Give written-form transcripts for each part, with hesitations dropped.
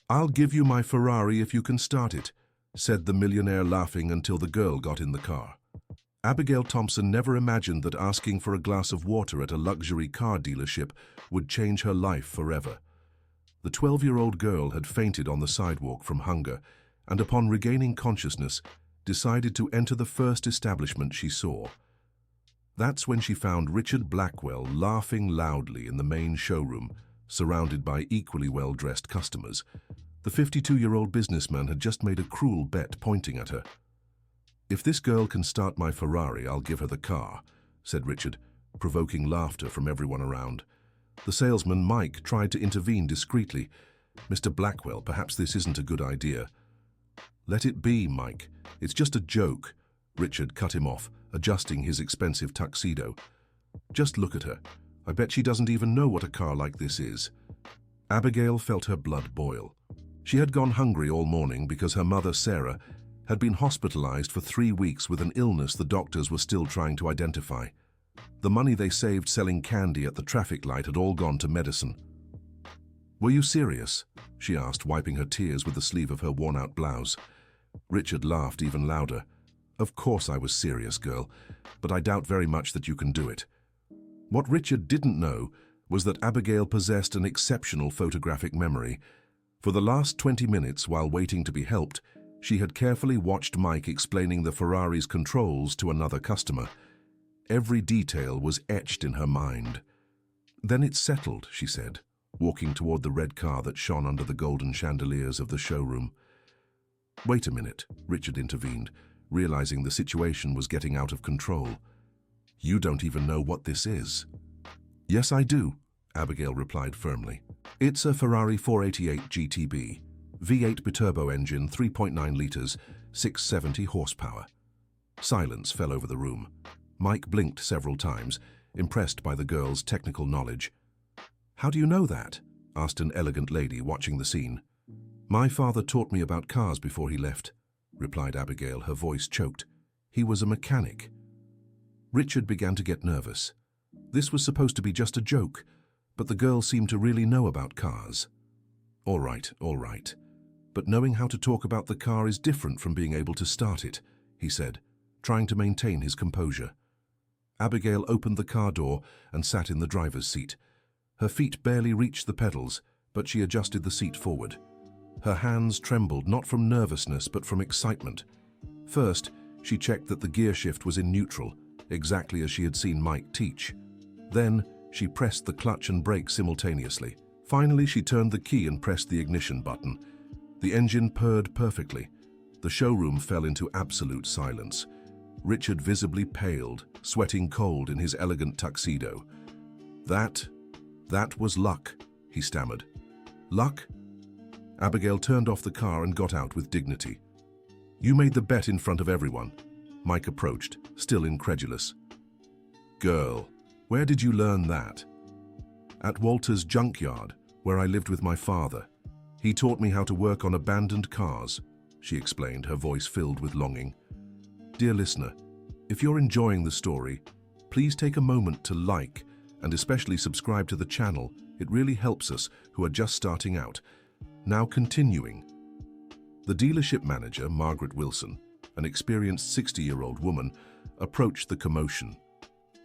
"I'll give you my Ferrari if you can start it," said the millionaire, laughing until the girl got in the car. Abigail Thompson never imagined that asking for a glass of water at a luxury car dealership would change her life forever. The 12-year-old girl had fainted on the sidewalk from hunger and, upon regaining consciousness, decided to enter the first establishment she saw. That's when she found Richard Blackwell laughing loudly in the main showroom, surrounded by equally well-dressed customers. The 52-year-old businessman had just made a cruel bet, pointing at her. "If this girl can start my Ferrari, I'll give her the car," said Richard, provoking laughter from everyone around. The salesman, Mike, tried to intervene discreetly. "Mr. Blackwell, perhaps this isn't a good idea." "Let it be, Mike. It's just a joke." Richard cut him off, adjusting his expensive tuxedo. "Just look at her. I bet she doesn't even know what a car like this is." Abigail felt her blood boil. She had gone hungry all morning because her mother, Sarah, had been hospitalized for 3 weeks with an illness the doctors were still trying to identify. The money they saved selling candy at the traffic light had all gone to medicine. "Were you serious?" she asked, wiping her tears with the sleeve of her worn-out blouse. Richard laughed even louder. "Of course I was serious, girl, but I doubt very much that you can do it." What Richard didn't know was that Abigail possessed an exceptional photographic memory. For the last 20 minutes, while waiting to be helped, she had carefully watched Mike explaining the Ferrari's controls to another customer. Every detail was etched in her mind. "Then it's settled," she said, walking toward the red car that shone under the golden chandeliers of the showroom. "Wait a minute," Richard intervened, realizing the situation was getting out of control. "You don't even know what this is." "Yes, I do," Abigail replied firmly. "It's a Ferrari 488 GTB, V8 biturbo engine, 3.9 liters, 670 horsepower." Silence fell over the room. Mike blinked several times, impressed by the girl's technical knowledge. "How do you know that?" asked an elegant lady watching the scene. "My father taught me about cars before he left," replied Abigail, her voice choked. "He was a mechanic." Richard began to get nervous. This was supposed to be just a joke, but the girl seemed to really know about cars. All right. But knowing how to talk about the car is different from being able to start it," he said, trying to maintain his composure. Abigail opened the car door and sat in the driver's seat. Her feet barely reached the pedals, but she adjusted the seat forward. Her hands trembled, not from nervousness, but from excitement. First, she checked that the gear shift was in neutral, exactly as she had seen Mike teach. Then, she pressed the clutch and brake simultaneously. Finally, she turned the key and pressed the ignition button. The engine purred perfectly. The showroom fell into absolute silence. Richard visibly paled, sweating cold in his elegant tuxedo. That was luck," he stammered. "Luck?" Abigail turned off the car and got out with dignity. "You made the bet in front of everyone." Mike approached, still incredulous. "Girl, where did you learn that?" "At Walter's junkyard, where I lived with my father. He taught me how to work on abandoned cars," she explained, her voice filled with longing. Dear listener, if you're enjoying the story, please take a moment to like and especially subscribe to the channel. It really helps us who are just starting out. Now continuing. The dealership manager, Margaret Wilson, an experienced 60-year-old woman, approached the commotion.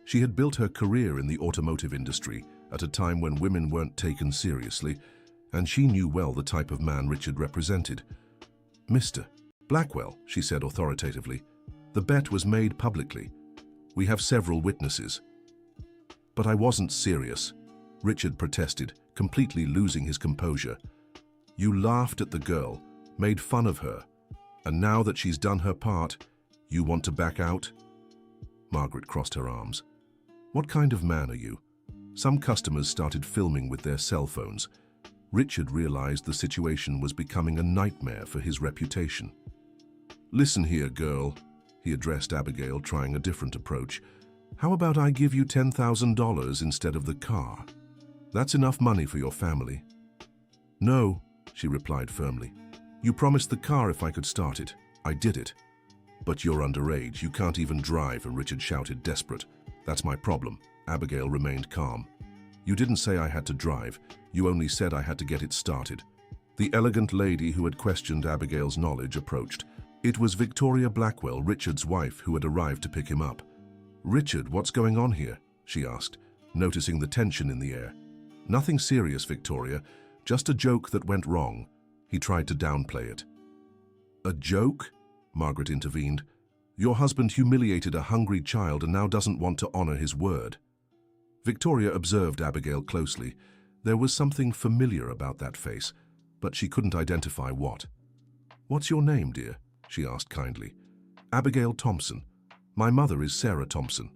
She had built her career in the automotive industry at a time when women weren't taken seriously, and she knew well the type of man Richard represented. "Mr. Blackwell," she said authoritatively, "the bet was made publicly. We have several witnesses." "But I wasn't serious," Richard protested, completely losing his composure. "You laughed at the girl, made fun of her, and now that she's done her part, you want to back out?" Margaret crossed her arms. "What kind of man are you?" Some customers started filming with their cell phones. Richard realized the situation was becoming a nightmare for his reputation. "Listen here, girl," he addressed Abigail, trying a different approach. "How about I give you $10,000 instead of the car? That's enough money for your family." "No," she replied firmly. "You promised the car if I could start it. I did it." "But you're underage. You can't even drive," Richard shouted, desperate. "That's my problem." Abigail remained calm. "You didn't say I had to drive. You only said I had to get it started. The elegant lady who had questioned Abigail's knowledge approached. It was Victoria Blackwell, Richard's wife, who had arrived to pick him up. "Richard, what's going on here?" she asked, noticing the tension in the air. "Nothing serious, Victoria. Just a joke that went wrong." He tried to downplay it. "A joke?" Margaret intervened. "Your husband humiliated a hungry child and now doesn't want to honor his word." Victoria observed Abigail closely. There was something familiar about that face, but she couldn't identify what. "What's your name, dear?" she asked kindly. "Abigail Thompson. My mother is Sarah Thompson."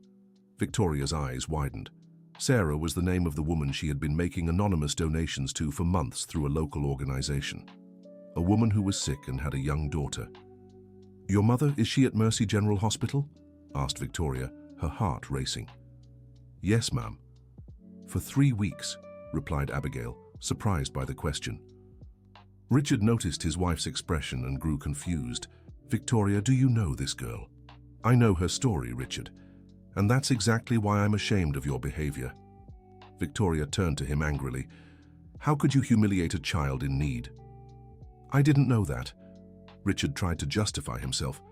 Victoria's eyes widened. Sarah was the name of the woman she had been making anonymous donations to for months through a local organization. A woman who was sick and had a young daughter. "Your mother, is she at Mercy General Hospital?" asked Victoria, her heart racing. "Yes, ma'am." "For 3 weeks," replied Abigail, surprised by the question. Richard noticed his wife's expression and grew confused. "Victoria, do you know this girl?" "I know her story, Richard, and that's exactly why I'm ashamed of your behavior." Victoria turned to him angrily. "How could you humiliate a child in need?" "I didn't know that." Richard tried to justify himself.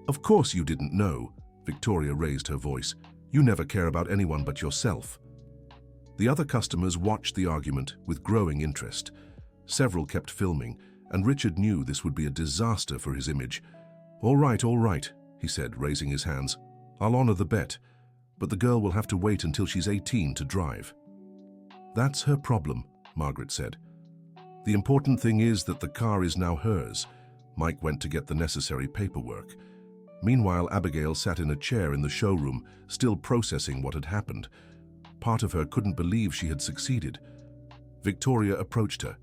"Of course you didn't know." Victoria raised her voice. "You never care about anyone but yourself." The other customers watched the argument with growing interest. Several kept filming, and Richard knew this would be a disaster for his image. All right, he said, raising his hands. "I'll honor the bet, but the girl will have to wait until she's 18 to drive." "That's her problem," Margaret said. "The important thing is that the car is now hers." Mike went to get the necessary paperwork. Meanwhile, Abigail sat in a chair in the showroom, still processing what had happened. Part of her couldn't believe she had succeeded. Victoria approached her.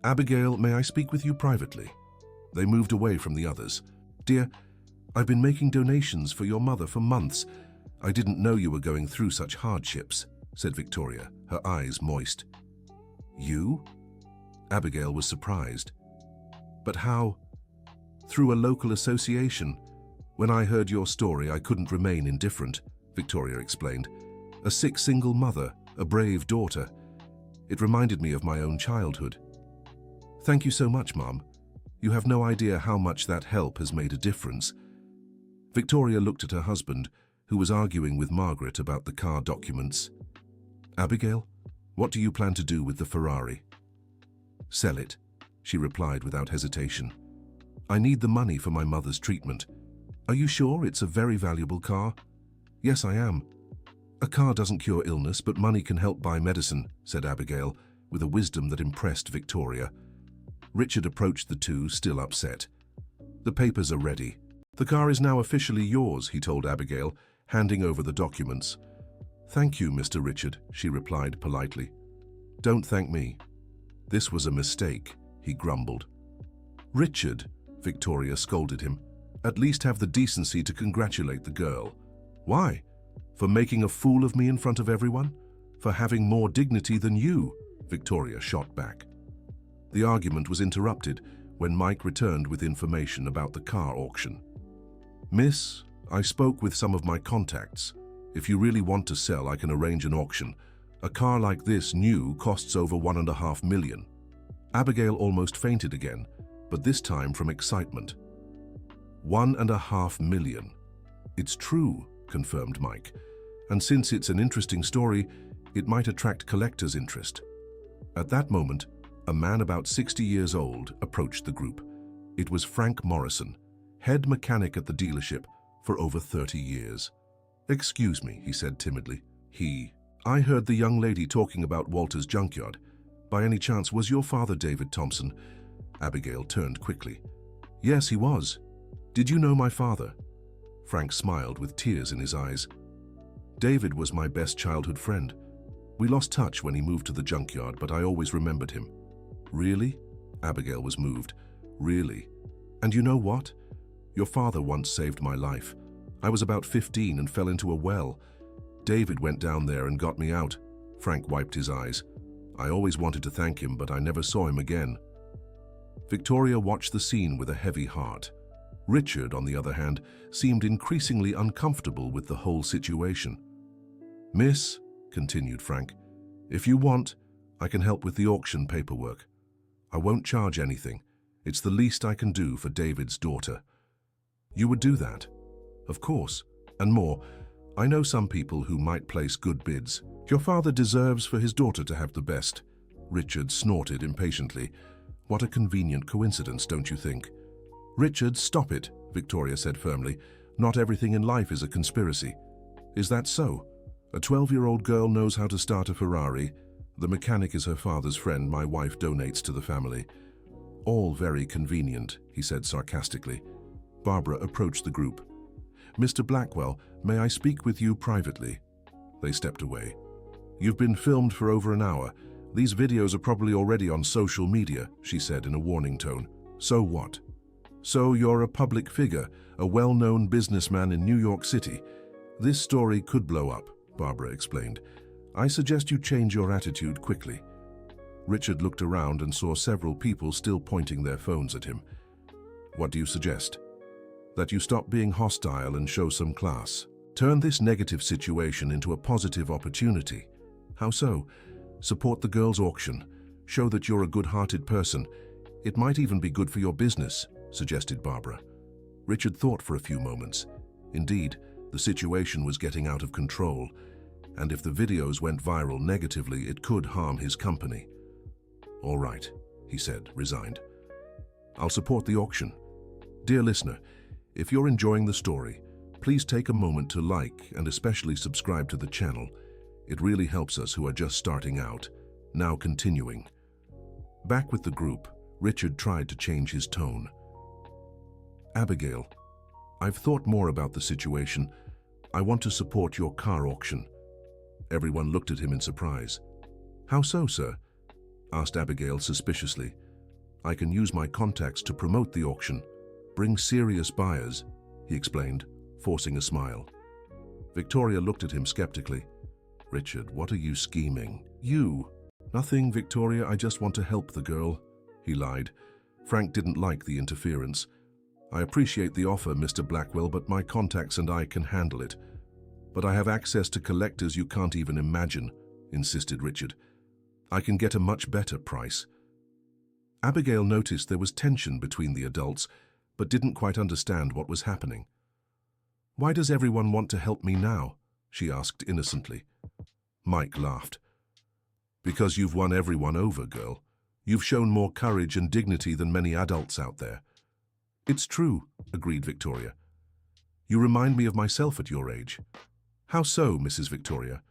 "Abigail, may I speak with you privately?" They moved away from the others. "Dear, I've been making donations for your mother for months. I didn't know you were going through such hardships," said Victoria, her eyes moist. "You?" Abigail was surprised. "But how?" "Through a local association. When I heard your story, I couldn't remain indifferent," Victoria explained. "A sick single mother, a brave daughter. It reminded me of my own childhood." "Thank you so much, Mom. You have no idea how much that help has made a difference." Victoria looked at her husband, who was arguing with Margaret about the car documents. "Abigail, what do you plan to do with the Ferrari?" "Sell it," she replied without hesitation. "I need the money for my mother's treatment." "Are you sure it's a very valuable car?" "Yes, I am." "A car doesn't cure illness, but money can help buy medicine," said Abigail, with a wisdom that impressed Victoria. Richard approached the two, still upset. "The papers are ready. The car is now officially yours," he told Abigail, handing over the documents. "Thank you, Mr. Richard," she replied politely. "Don't thank me." "This was a mistake," he grumbled. "Richard," Victoria scolded him, "at least have the decency to congratulate the girl." "Why? For making a fool of me in front of everyone? For having more dignity than you?" Victoria shot back. The argument was interrupted when Mike returned with information about the car auction. "Miss, I spoke with some of my contacts. If you really want to sell, I can arrange an auction. A car like this, new, costs over $1.5 million. Abigail almost fainted again, but this time from excitement. $1.5 million. "It's true," confirmed Mike. "And since it's an interesting story, it might attract collectors' interest." At that moment, a man about 60 years old approached the group. It was Frank Morrison, head mechanic at the dealership for over 30 years. "Excuse me," he said timidly. I heard the young lady talking about Walter's junkyard. By any chance, was your father David Thompson?" Abigail turned quickly. "Yes, he was. Did you know my father?" Frank smiled with tears in his eyes. "David was my best childhood friend. We lost touch when he moved to the junkyard, but I always remembered him." "Really?" Abigail was moved. "Really? And you know what? Your father once saved my life. I was about 15 and fell into a well. David went down there and got me out." Frank wiped his eyes. "I always wanted to thank him, but I never saw him again." Victoria watched the scene with a heavy heart. Richard, on the other hand, seemed increasingly uncomfortable with the whole situation. "Miss," continued Frank, "if you want, I can help with the auction paperwork. I won't charge anything. It's the least I can do for David's daughter. You would do that? Of course. And more, I know some people who might place good bids. Your father deserves for his daughter to have the best. Richard snorted impatiently. What a convenient coincidence, don't you think? Richard, stop it, Victoria said firmly. Not everything in life is a conspiracy. Is that so? A 12-year-old girl knows how to start a Ferrari. The mechanic is her father's friend my wife donates to the family. All very convenient, he said sarcastically. Barbara approached the group. Mr. Blackwell, may I speak with you privately? They stepped away. You've been filmed for over an hour. These videos are probably already on social media, she said in a warning tone. So what? So you're a public figure, a well-known businessman in New York City. This story could blow up, Barbara explained. I suggest you change your attitude quickly. Richard looked around and saw several people still pointing their phones at him. What do you suggest? That you stop being hostile and show some class. Turn this negative situation into a positive opportunity. How so? Support the girls' auction. Show that you're a good-hearted person. It might even be good for your business, suggested Barbara. Richard thought for a few moments. Indeed, the situation was getting out of control, and if the videos went viral negatively, it could harm his company. All right, he said, resigned. I'll support the auction. Dear listener, if you're enjoying the story, please take a moment to like and especially subscribe to the channel. It really helps us who are just starting out. Now continuing. Back with the group, Richard tried to change his tone. Abigail, I've thought more about the situation. I want to support your car auction. Everyone looked at him in surprise. How so, sir? Asked Abigail suspiciously. I can use my contacts to promote the auction. Bring serious buyers, he explained, forcing a smile. Victoria looked at him skeptically. Richard, what are you scheming? You? Nothing, Victoria, I just want to help the girl, he lied. Frank didn't like the interference. I appreciate the offer, Mr. Blackwell, but my contacts and I can handle it. But I have access to collectors you can't even imagine, insisted Richard. I can get a much better price. Abigail noticed there was tension between the adults, but didn't quite understand what was happening. Why does everyone want to help me now? She asked innocently. Mike laughed. Because you've won everyone over, girl. You've shown more courage and dignity than many adults out there. It's true, agreed Victoria. You remind me of myself at your age. How so, Mrs. Victoria?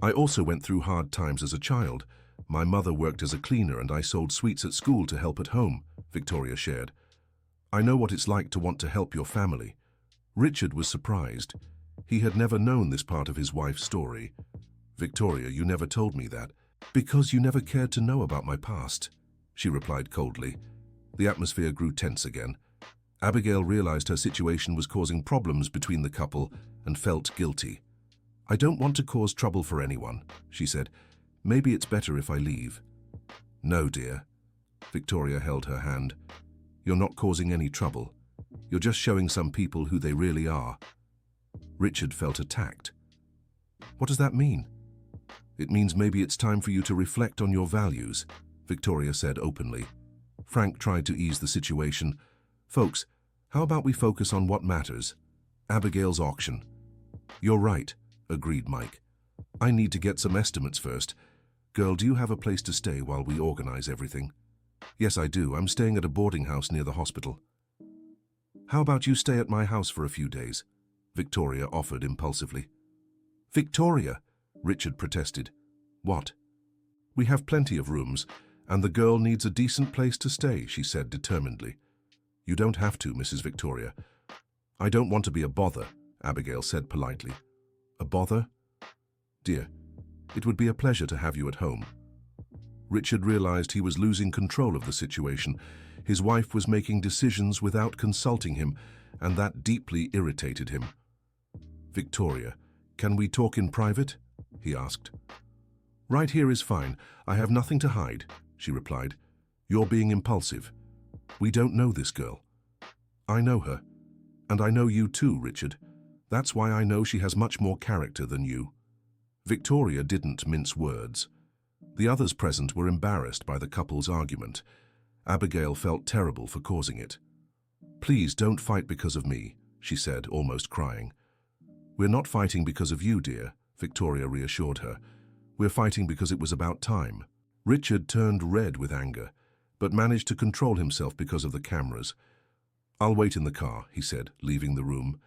I also went through hard times as a child. My mother worked as a cleaner and I sold sweets at school to help at home, Victoria shared. I know what it's like to want to help your family. Richard was surprised. He had never known this part of his wife's story. Victoria, you never told me that. Because you never cared to know about my past, she replied coldly. The atmosphere grew tense again. Abigail realized her situation was causing problems between the couple and felt guilty. I don't want to cause trouble for anyone, she said. Maybe it's better if I leave. No, dear. Victoria held her hand. You're not causing any trouble. You're just showing some people who they really are. Richard felt attacked. What does that mean? It means maybe it's time for you to reflect on your values, Victoria said openly. Frank tried to ease the situation. Folks, how about we focus on what matters? Abigail's auction. You're right, agreed Mike. I need to get some estimates first. Girl, do you have a place to stay while we organize everything? Yes, I do. I'm staying at a boarding house near the hospital. How about you stay at my house for a few days? Victoria offered impulsively. Victoria, Richard protested. What? We have plenty of rooms, and the girl needs a decent place to stay, she said determinedly. You don't have to, Mrs. Victoria. I don't want to be a bother, Abigail said politely. A bother? Dear, it would be a pleasure to have you at home. Richard realized he was losing control of the situation. His wife was making decisions without consulting him, and that deeply irritated him. Victoria, can we talk in private? He asked. Right here is fine. I have nothing to hide, she replied. You're being impulsive. We don't know this girl. I know her. And I know you too, Richard. That's why I know she has much more character than you. Victoria didn't mince words. The others present were embarrassed by the couple's argument. Abigail felt terrible for causing it. "Please don't fight because of me," she said, almost crying. "We're not fighting because of you, dear," Victoria reassured her. "We're fighting because it was about time." Richard turned red with anger, but managed to control himself because of the cameras. "I'll wait in the car," he said, leaving the room.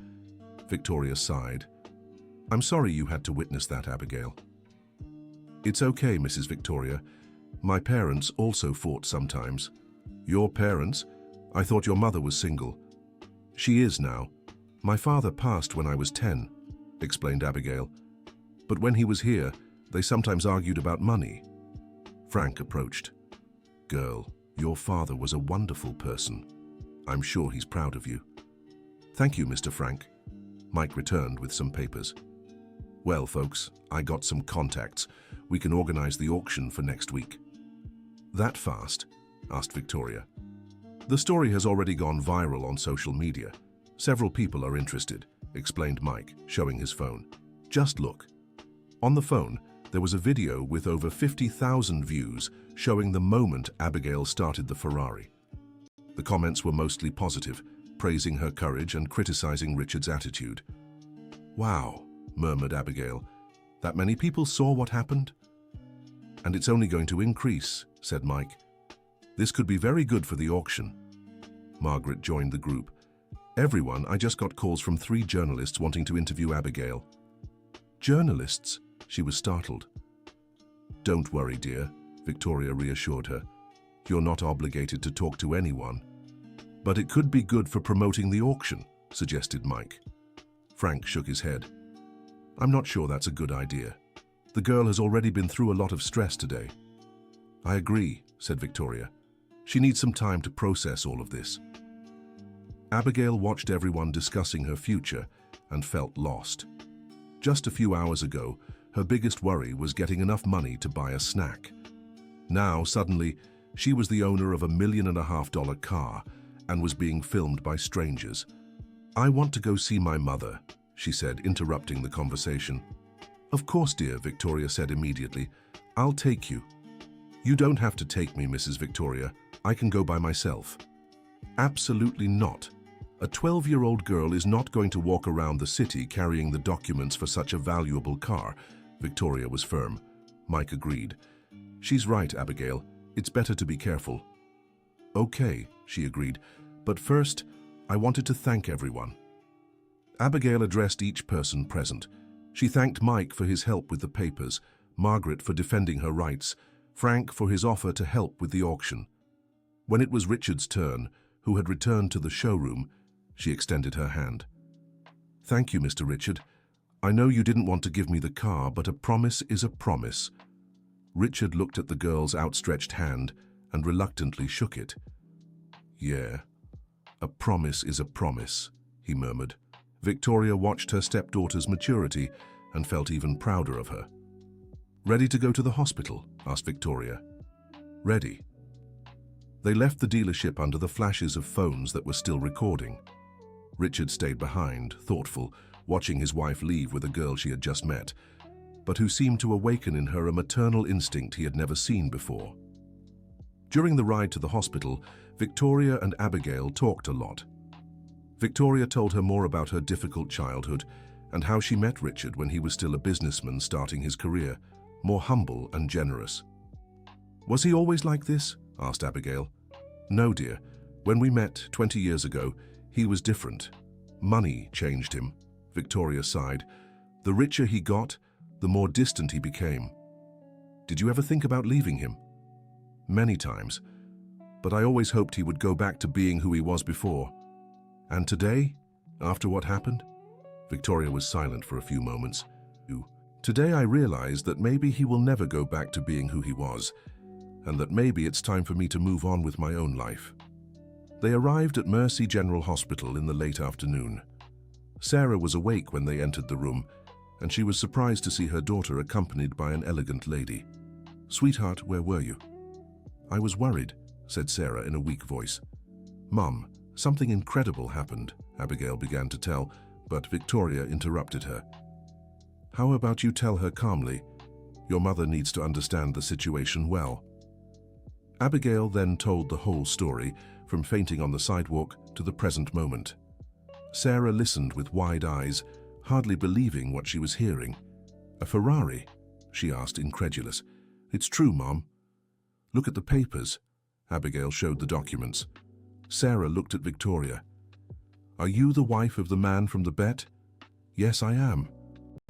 Victoria sighed. "I'm sorry you had to witness that, Abigail." "It's okay, Mrs. Victoria. My parents also fought sometimes." "Your parents? I thought your mother was single." "She is now. My father passed when I was 10, explained Abigail. "But when he was here, they sometimes argued about money." Frank approached. "Girl, your father was a wonderful person. I'm sure he's proud of you." "Thank you, Mr. Frank." Mike returned with some papers. "Well, folks, I got some contacts. We can organize the auction for next week." "That fast?" asked Victoria. "The story has already gone viral on social media. Several people are interested," explained Mike, showing his phone. "Just look." On the phone, there was a video with over 50,000 views showing the moment Abigail started the Ferrari. The comments were mostly positive, praising her courage and criticizing Richard's attitude. "Wow," murmured Abigail. "That many people saw what happened?" "And it's only going to increase," said Mike. "This could be very good for the auction." Margaret joined the group. "Everyone, I just got calls from 3 journalists wanting to interview Abigail." "Journalists?" She was startled. "Don't worry, dear," Victoria reassured her. "You're not obligated to talk to anyone." "But it could be good for promoting the auction," suggested Mike. Frank shook his head. "I'm not sure that's a good idea. The girl has already been through a lot of stress today." "I agree," said Victoria. "She needs some time to process all of this." Abigail watched everyone discussing her future and felt lost. Just a few hours ago, her biggest worry was getting enough money to buy a snack. Now, suddenly, she was the owner of $1.5 million car and was being filmed by strangers. "I want to go see my mother," she said, interrupting the conversation. "Of course, dear," Victoria said immediately. "I'll take you." "You don't have to take me, Mrs. Victoria. I can go by myself." "Absolutely not. A 12-year-old girl is not going to walk around the city carrying the documents for such a valuable car." Victoria was firm. Mike agreed. "She's right, Abigail. It's better to be careful." "Okay," she agreed. "But first, I wanted to thank everyone." Abigail addressed each person present. She thanked Mike for his help with the papers, Margaret for defending her rights, Frank for his offer to help with the auction. When it was Richard's turn, who had returned to the showroom, she extended her hand. "Thank you, Mr. Richard. I know you didn't want to give me the car, but a promise is a promise." Richard looked at the girl's outstretched hand and reluctantly shook it. "Yeah, a promise is a promise," he murmured. Victoria watched her stepdaughter's maturity and felt even prouder of her. "Ready to go to the hospital?" asked Victoria. "Ready." They left the dealership under the flashes of phones that were still recording. Richard stayed behind, thoughtful, watching his wife leave with a girl she had just met, but who seemed to awaken in her a maternal instinct he had never seen before. During the ride to the hospital, Victoria and Abigail talked a lot. Victoria told her more about her difficult childhood and how she met Richard when he was still a businessman starting his career, more humble and generous. "Was he always like this?" asked Abigail. "No, dear. When we met 20 years ago, he was different. Money changed him," Victoria sighed. "The richer he got, the more distant he became." "Did you ever think about leaving him?" "Many times. But I always hoped he would go back to being who he was before." "And today, after what happened?" Victoria was silent for a few moments. "Today I realized that maybe he will never go back to being who he was, and that maybe it's time for me to move on with my own life." They arrived at Mercy General Hospital in the late afternoon. Sarah was awake when they entered the room, and she was surprised to see her daughter accompanied by an elegant lady. "Sweetheart, where were you?" "I was worried," said Sarah in a weak voice. "Mum, something incredible happened," Abigail began to tell, but Victoria interrupted her. "How about you tell her calmly? Your mother needs to understand the situation well." Abigail then told the whole story, from fainting on the sidewalk to the present moment. Sarah listened with wide eyes, hardly believing what she was hearing. "A Ferrari?" she asked, incredulous. "It's true, Mom." "Look at the papers." Abigail showed the documents. Sarah looked at Victoria. "Are you the wife of the man from the bet?" "Yes, I am.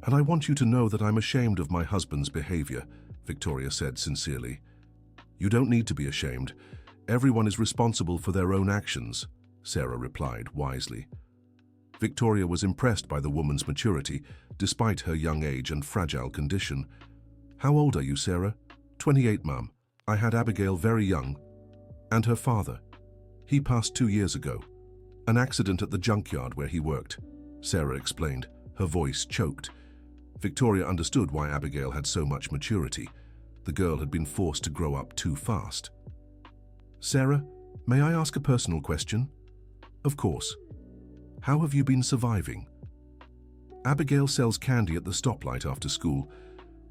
And I want you to know that I'm ashamed of my husband's behavior," Victoria said sincerely. "You don't need to be ashamed. Everyone is responsible for their own actions," Sarah replied wisely. Victoria was impressed by the woman's maturity, despite her young age and fragile condition. "How old are you, Sarah?" 28, Mum. I had Abigail very young. And her father? He passed 2 years ago. An accident at the junkyard where he worked," Sarah explained, her voice choked. Victoria understood why Abigail had so much maturity. The girl had been forced to grow up too fast. "Sarah, may I ask a personal question?" "Of course." "How have you been surviving?" "Abigail sells candy at the stoplight after school.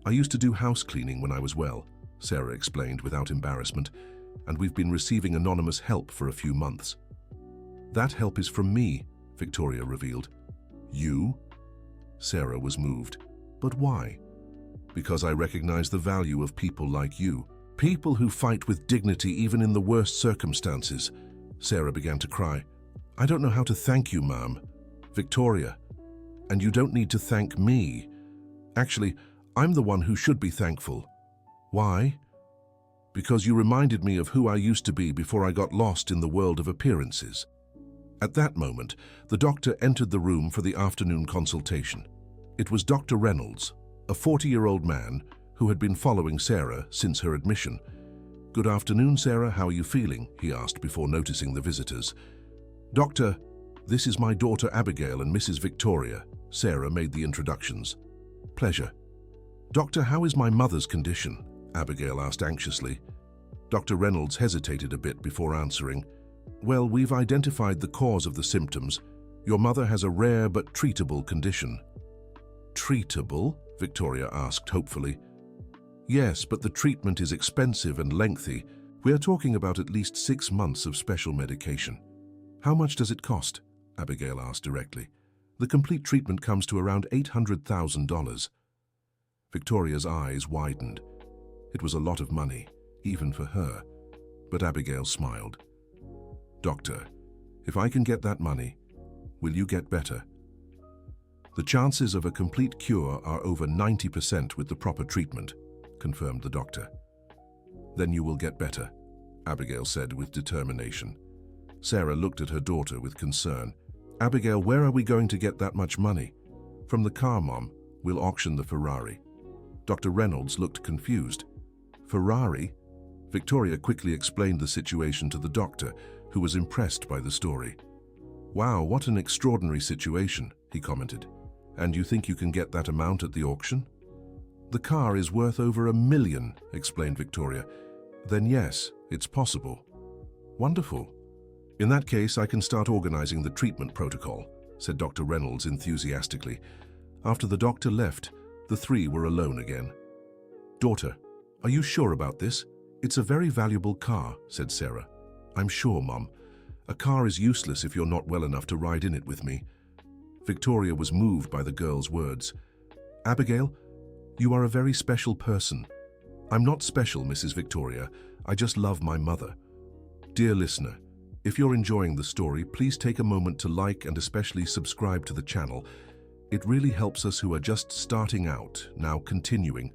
I used to do house cleaning when I was well," Sarah explained without embarrassment, "and we've been receiving anonymous help for a few months." "That help is from me," Victoria revealed. "You?" Sarah was moved. "But why?" "Because I recognize the value of people like you. People who fight with dignity even in the worst circumstances." Sarah began to cry. "I don't know how to thank you, Ma'am." "Victoria, and you don't need to thank me. Actually, I'm the one who should be thankful." "Why?" "Because you reminded me of who I used to be before I got lost in the world of appearances." At that moment, the doctor entered the room for the afternoon consultation. It was Dr. Reynolds, a 40-year-old man who had been following Sarah since her admission. "Good afternoon, Sarah. How are you feeling?" he asked before noticing the visitors. "Doctor, this is my daughter Abigail and Mrs. Victoria." Sarah made the introductions. "Pleasure." "Doctor, how is my mother's condition?" Abigail asked anxiously. Dr. Reynolds hesitated a bit before answering. "Well, we've identified the cause of the symptoms. Your mother has a rare but treatable condition." "Treatable?" Victoria asked hopefully. "Yes, but the treatment is expensive and lengthy. We are talking about at least 6 months of special medication." "How much does it cost?" Abigail asked directly. "The complete treatment comes to around $800,000. Victoria's eyes widened. It was a lot of money, even for her, but Abigail smiled. "Doctor, if I can get that money, will you get better?" "The chances of a complete cure are over 90% with the proper treatment," confirmed the doctor. "Then you will get better," Abigail said with determination. Sarah looked at her daughter with concern. "Abigail, where are we going to get that much money?" "From the car, Mom. We'll auction the Ferrari." Dr. Reynolds looked confused. "Ferrari?" Victoria quickly explained the situation to the doctor, who was impressed by the story. "Wow, what an extraordinary situation," he commented. "And you think you can get that amount at the auction?" "The car is worth over $1 million, explained Victoria. "Then yes, it's possible." "Wonderful. In that case, I can start organizing the treatment protocol," said Dr. Reynolds enthusiastically. After the doctor left, the three were alone again. "Daughter, are you sure about this? It's a very valuable car," said Sarah. "I'm sure, Mom. A car is useless if you're not well enough to ride in it with me." Victoria was moved by the girl's words. "Abigail, you are a very special person." "I'm not special, Mrs. Victoria. I just love my mother." Dear listener, if you're enjoying the story, please take a moment to like and especially subscribe to the channel. It really helps us who are just starting out, now continuing.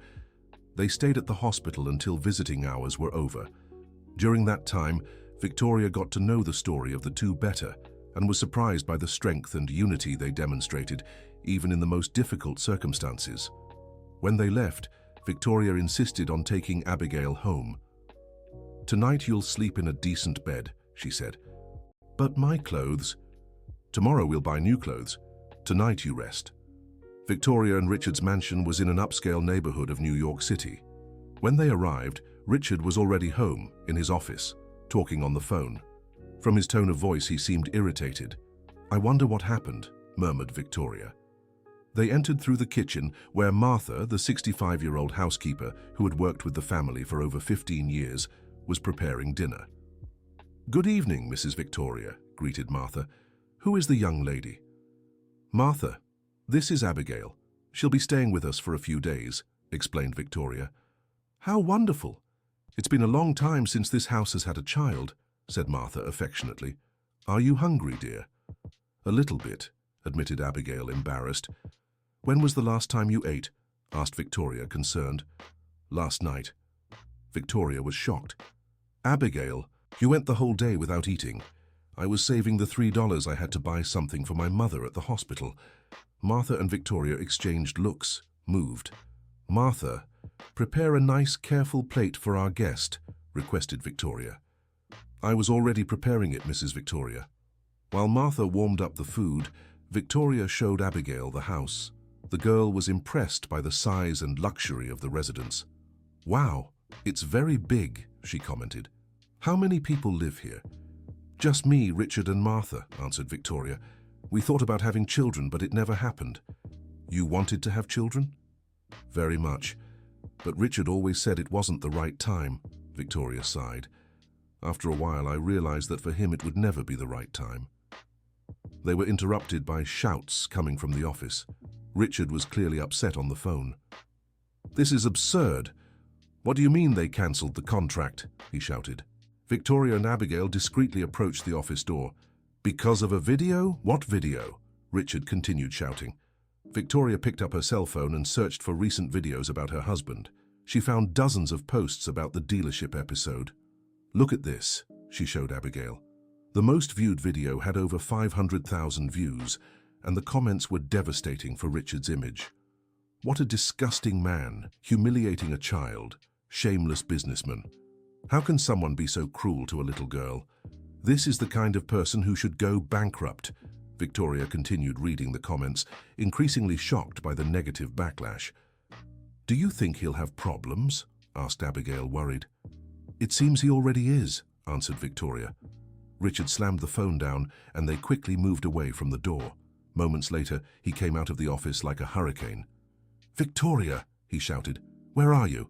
They stayed at the hospital until visiting hours were over. During that time, Victoria got to know the story of the two better and was surprised by the strength and unity they demonstrated, even in the most difficult circumstances. When they left, Victoria insisted on taking Abigail home. "Tonight you'll sleep in a decent bed," she said. "But my clothes?" "Tomorrow we'll buy new clothes. Tonight you rest." Victoria and Richard's mansion was in an upscale neighborhood of New York City. When they arrived, Richard was already home, in his office, talking on the phone. From his tone of voice, he seemed irritated. "I wonder what happened," murmured Victoria. They entered through the kitchen where Martha, the 65-year-old housekeeper who had worked with the family for over 15 years, was preparing dinner. "Good evening, Mrs. Victoria," greeted Martha. "Who is the young lady?" "Martha, this is Abigail. She'll be staying with us for a few days," explained Victoria. "How wonderful! It's been a long time since this house has had a child," said Martha affectionately. "Are you hungry, dear?" "A little bit," admitted Abigail, embarrassed. "When was the last time you ate?" asked Victoria, concerned. "Last night." Victoria was shocked. "Abigail, you went the whole day without eating. I was saving the $3 I had to buy something for my mother at the hospital." Martha and Victoria exchanged looks, moved. "Martha, prepare a nice, careful plate for our guest," requested Victoria. "I was already preparing it, Mrs. Victoria." While Martha warmed up the food, Victoria showed Abigail the house. The girl was impressed by the size and luxury of the residence. "Wow, it's very big," she commented. "How many people live here?" "Just me, Richard and Martha," answered Victoria. "We thought about having children, but it never happened." "You wanted to have children?" "Very much. But Richard always said it wasn't the right time," Victoria sighed. "After a while, I realized that for him it would never be the right time." They were interrupted by shouts coming from the office. Richard was clearly upset on the phone. "This is absurd. What do you mean they cancelled the contract?" he shouted. Victoria and Abigail discreetly approached the office door. "Because of a video? What video?" Richard continued shouting. Victoria picked up her cell phone and searched for recent videos about her husband. She found dozens of posts about the dealership episode. "Look at this," she showed Abigail. The most viewed video had over 500,000 views, and the comments were devastating for Richard's image. "What a disgusting man, humiliating a child, shameless businessman. How can someone be so cruel to a little girl? This is the kind of person who should go bankrupt." Victoria continued reading the comments, increasingly shocked by the negative backlash. "Do you think he'll have problems?" asked Abigail, worried. "It seems he already is," answered Victoria. Richard slammed the phone down, and they quickly moved away from the door. Moments later, he came out of the office like a hurricane. "Victoria!" he shouted. "Where are you?"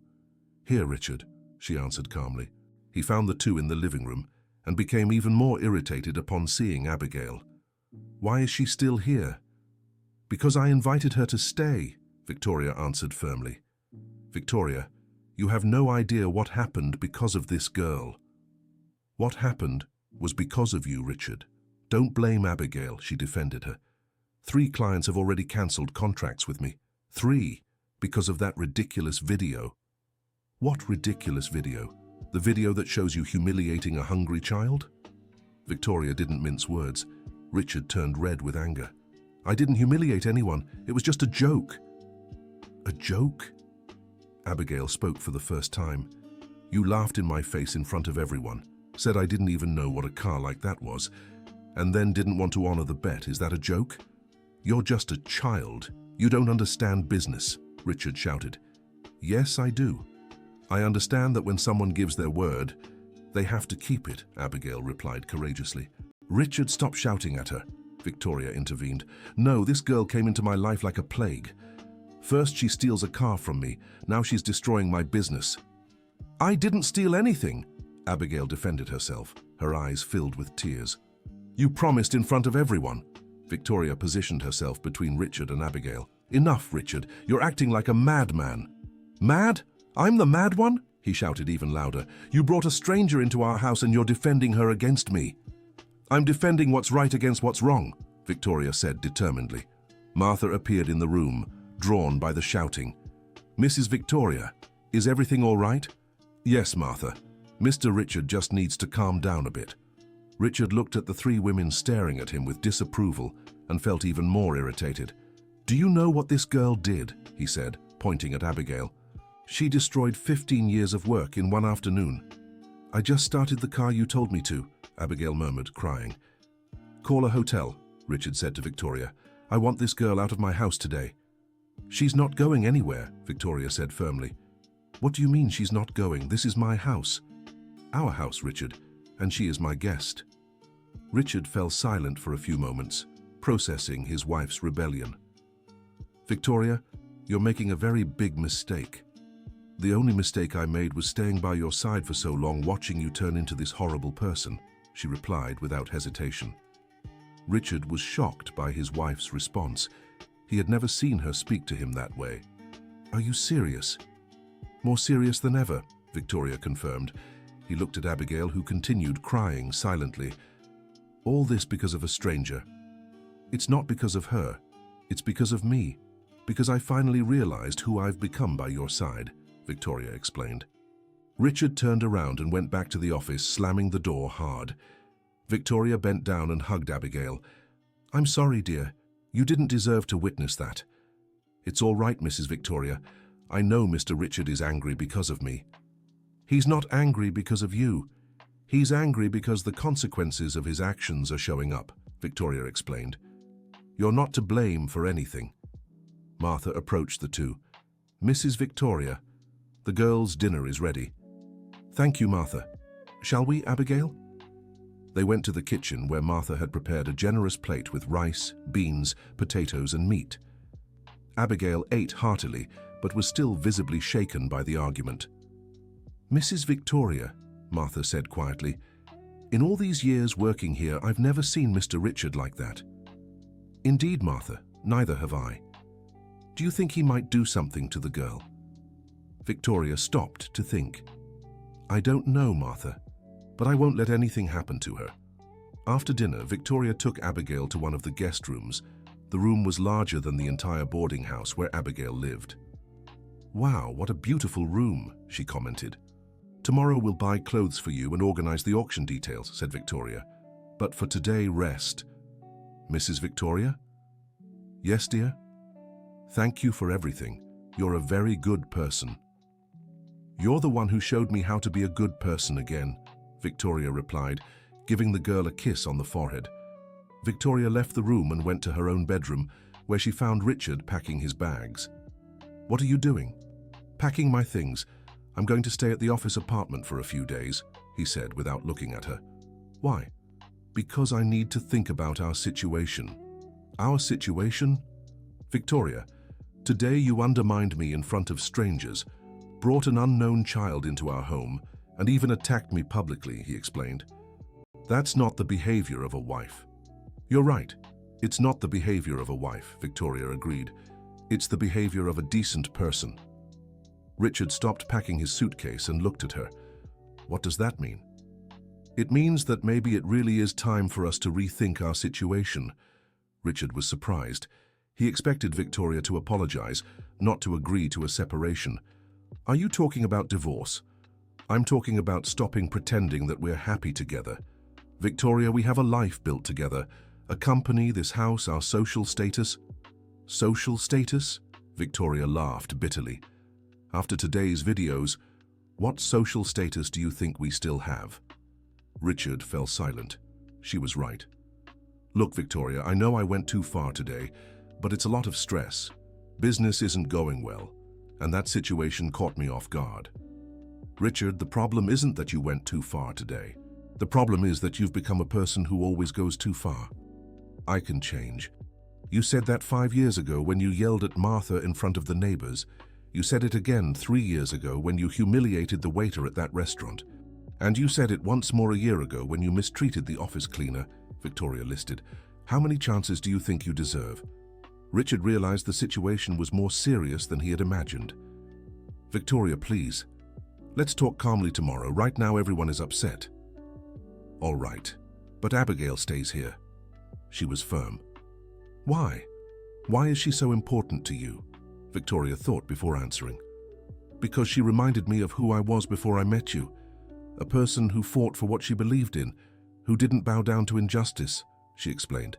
"Here, Richard," she answered calmly. He found the two in the living room and became even more irritated upon seeing Abigail. "Why is she still here?" "Because I invited her to stay," Victoria answered firmly. "Victoria, you have no idea what happened because of this girl." "What happened was because of you, Richard. Don't blame Abigail," she defended her. 3 clients have already cancelled contracts with me. 3, because of that ridiculous video." "What ridiculous video? The video that shows you humiliating a hungry child?" Victoria didn't mince words. Richard turned red with anger. "I didn't humiliate anyone. It was just a joke." "A joke?" Abigail spoke for the first time. "You laughed in my face in front of everyone, said I didn't even know what a car like that was, and then didn't want to honor the bet. Is that a joke? You're just a child. You don't understand business," Richard shouted. "Yes, I do. I understand that when someone gives their word, they have to keep it," Abigail replied courageously. "Richard, stop shouting at her," Victoria intervened. "No, this girl came into my life like a plague. First she steals a car from me, now she's destroying my business." "I didn't steal anything," Abigail defended herself, her eyes filled with tears. "You promised in front of everyone." Victoria positioned herself between Richard and Abigail. "Enough, Richard. You're acting like a madman." "Mad? I'm the mad one?" he shouted even louder. "You brought a stranger into our house and you're defending her against me." "I'm defending what's right against what's wrong," Victoria said determinedly. Martha appeared in the room, drawn by the shouting. "Mrs. Victoria, is everything all right?" "Yes, Martha. Mr. Richard just needs to calm down a bit." Richard looked at the 3 women staring at him with disapproval and felt even more irritated. "Do you know what this girl did?" he said, pointing at Abigail. "She destroyed 15 years of work in one afternoon." "I just started the car you told me to," Abigail murmured, crying. "Call a hotel," Richard said to Victoria. "I want this girl out of my house today." "She's not going anywhere," Victoria said firmly. "What do you mean she's not going? This is my house." "Our house, Richard, and she is my guest." Richard fell silent for a few moments, processing his wife's rebellion. Victoria, you're making a very big mistake. The only mistake I made was staying by your side for so long, watching you turn into this horrible person, she replied without hesitation. Richard was shocked by his wife's response. He had never seen her speak to him that way. Are you serious? More serious than ever, Victoria confirmed. He looked at Abigail, who continued crying silently. All this because of a stranger. It's not because of her. It's because of me. Because I finally realized who I've become by your side, Victoria explained. Richard turned around and went back to the office, slamming the door hard. Victoria bent down and hugged Abigail. I'm sorry, dear. You didn't deserve to witness that. It's all right, Mrs. Victoria. I know Mr. Richard is angry because of me. He's not angry because of you. He's angry because the consequences of his actions are showing up, Victoria explained. You're not to blame for anything. Martha approached the two. Mrs. Victoria, the girls' dinner is ready. Thank you, Martha. Shall we, Abigail? They went to the kitchen where Martha had prepared a generous plate with rice, beans, potatoes, and meat. Abigail ate heartily, but was still visibly shaken by the argument. Mrs. Victoria, Martha said quietly, in all these years working here, I've never seen Mr. Richard like that. Indeed, Martha, neither have I. Do you think he might do something to the girl? Victoria stopped to think. I don't know, Martha, but I won't let anything happen to her. After dinner, Victoria took Abigail to one of the guest rooms. The room was larger than the entire boarding house where Abigail lived. Wow, what a beautiful room, she commented. Tomorrow we'll buy clothes for you and organize the auction details, said Victoria. But for today, rest. Mrs. Victoria? Yes, dear? Thank you for everything. You're a very good person. You're the one who showed me how to be a good person again, Victoria replied, giving the girl a kiss on the forehead. Victoria left the room and went to her own bedroom, where she found Richard packing his bags. What are you doing? Packing my things. I'm going to stay at the office apartment for a few days, he said without looking at her. Why? Because I need to think about our situation. Our situation? Victoria, today you undermined me in front of strangers, brought an unknown child into our home, and even attacked me publicly, he explained. That's not the behavior of a wife. You're right. It's not the behavior of a wife, Victoria agreed. It's the behavior of a decent person. Richard stopped packing his suitcase and looked at her. What does that mean? It means that maybe it really is time for us to rethink our situation. Richard was surprised. He expected Victoria to apologize, not to agree to a separation. Are you talking about divorce? I'm talking about stopping pretending that we're happy together. Victoria, we have a life built together. A company, this house, our social status. Social status? Victoria laughed bitterly. After today's videos, what social status do you think we still have? Richard fell silent. She was right. Look, Victoria, I know I went too far today, but it's a lot of stress. Business isn't going well, and that situation caught me off guard. Richard, the problem isn't that you went too far today. The problem is that you've become a person who always goes too far. I can change. You said that 5 years ago when you yelled at Martha in front of the neighbors. You said it again 3 years ago when you humiliated the waiter at that restaurant. And you said it once more a year ago when you mistreated the office cleaner, Victoria listed. How many chances do you think you deserve? Richard realized the situation was more serious than he had imagined. Victoria, please. Let's talk calmly tomorrow. Right now everyone is upset. All right, but Abigail stays here. She was firm. Why? Why is she so important to you? Victoria thought before answering. Because she reminded me of who I was before I met you. A person who fought for what she believed in, who didn't bow down to injustice, she explained.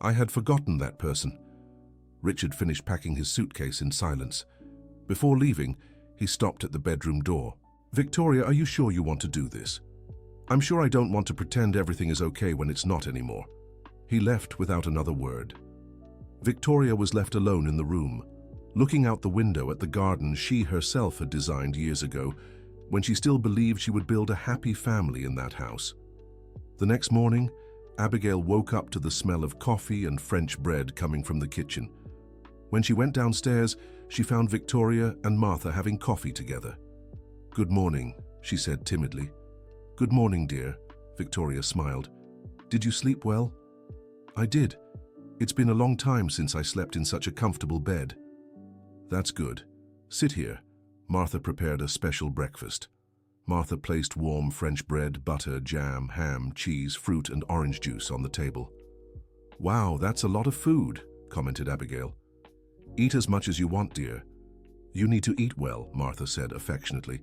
I had forgotten that person. Richard finished packing his suitcase in silence. Before leaving, he stopped at the bedroom door. Victoria, are you sure you want to do this? I'm sure I don't want to pretend everything is okay when it's not anymore. He left without another word. Victoria was left alone in the room, looking out the window at the garden she herself had designed years ago, when she still believed she would build a happy family in that house. The next morning, Abigail woke up to the smell of coffee and French bread coming from the kitchen. When she went downstairs, she found Victoria and Martha having coffee together. "Good morning," she said timidly. "Good morning, dear," Victoria smiled. "Did you sleep well?" "I did. It's been a long time since I slept in such a comfortable bed." "That's good. Sit here." Martha prepared a special breakfast. Martha placed warm French bread, butter, jam, ham, cheese, fruit, and orange juice on the table. "Wow, that's a lot of food," commented Abigail. "Eat as much as you want, dear." "You need to eat well," Martha said affectionately.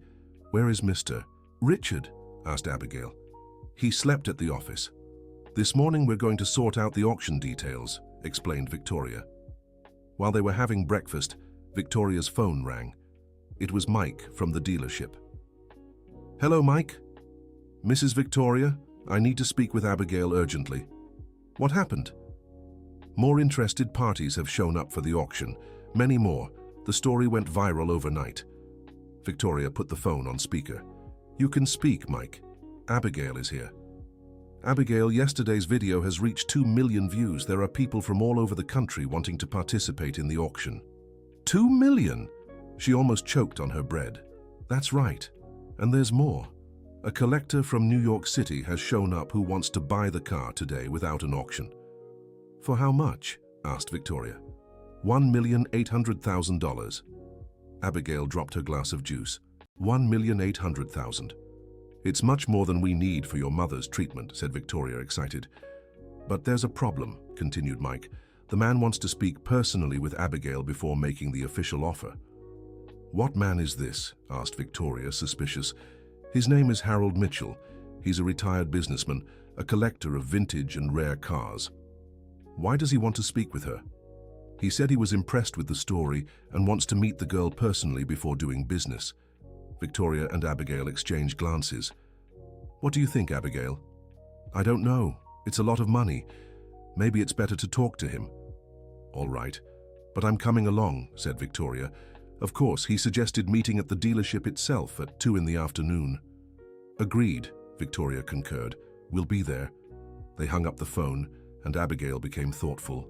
"Where is Mr. Richard?" asked Abigail. "He slept at the office. This morning we're going to sort out the auction details," explained Victoria. While they were having breakfast, Victoria's phone rang. It was Mike from the dealership. "Hello, Mike." "Mrs. Victoria, I need to speak with Abigail urgently." "What happened?" "More interested parties have shown up for the auction. Many more. The story went viral overnight." Victoria put the phone on speaker. "You can speak, Mike. Abigail is here." "Abigail, yesterday's video has reached 2 million views. There are people from all over the country wanting to participate in the auction." 2 million? She almost choked on her bread. "That's right. And there's more. A collector from New York City has shown up who wants to buy the car today without an auction." "For how much?" asked Victoria. $1,800,000. Abigail dropped her glass of juice. $1,800,000. "It's much more than we need for your mother's treatment," said Victoria, excited. "But there's a problem," continued Mike. "The man wants to speak personally with Abigail before making the official offer." "What man is this?" asked Victoria, suspicious. "His name is Harold Mitchell. He's a retired businessman, a collector of vintage and rare cars." "Why does he want to speak with her?" "He said he was impressed with the story and wants to meet the girl personally before doing business." Victoria and Abigail exchanged glances. "What do you think, Abigail?" "I don't know. It's a lot of money. Maybe it's better to talk to him." "All right. But I'm coming along," said Victoria. "Of course, he suggested meeting at the dealership itself at 2 in the afternoon." "Agreed," Victoria concurred. "We'll be there." They hung up the phone, and Abigail became thoughtful.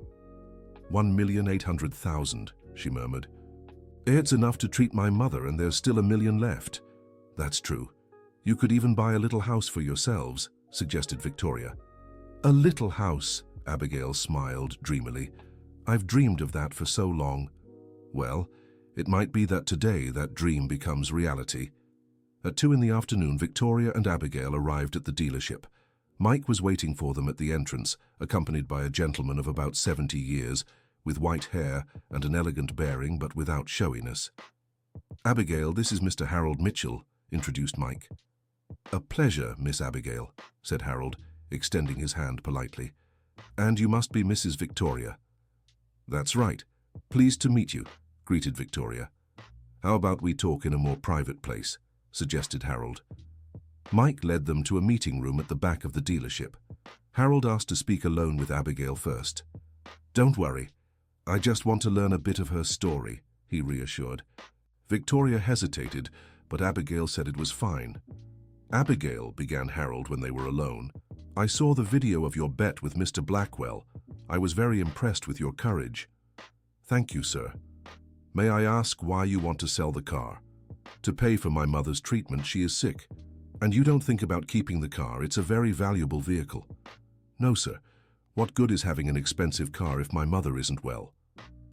$1,800,000, she murmured. "It's enough to treat my mother, and there's still $1 million left." "That's true. You could even buy a little house for yourselves," suggested Victoria. "A little house," Abigail smiled dreamily. "I've dreamed of that for so long." "Well, it might be that today that dream becomes reality." At 2 in the afternoon, Victoria and Abigail arrived at the dealership. Mike was waiting for them at the entrance, accompanied by a gentleman of about 70 years, with white hair and an elegant bearing but without showiness. "Abigail, this is Mr. Harold Mitchell," introduced Mike. "A pleasure, Miss Abigail," said Harold, extending his hand politely. "And you must be Mrs. Victoria." "That's right. Pleased to meet you," greeted Victoria. "How about we talk in a more private place?" suggested Harold. Mike led them to a meeting room at the back of the dealership. Harold asked to speak alone with Abigail first. "Don't worry. I just want to learn a bit of her story," he reassured. Victoria hesitated, but Abigail said it was fine. "Abigail," began Harold when they were alone, "I saw the video of your bet with Mr. Blackwell. I was very impressed with your courage." "Thank you, sir. May I ask why you want to sell the car?" "To pay for my mother's treatment. She is sick." "And you don't think about keeping the car? It's a very valuable vehicle." "No, sir. What good is having an expensive car if my mother isn't well?"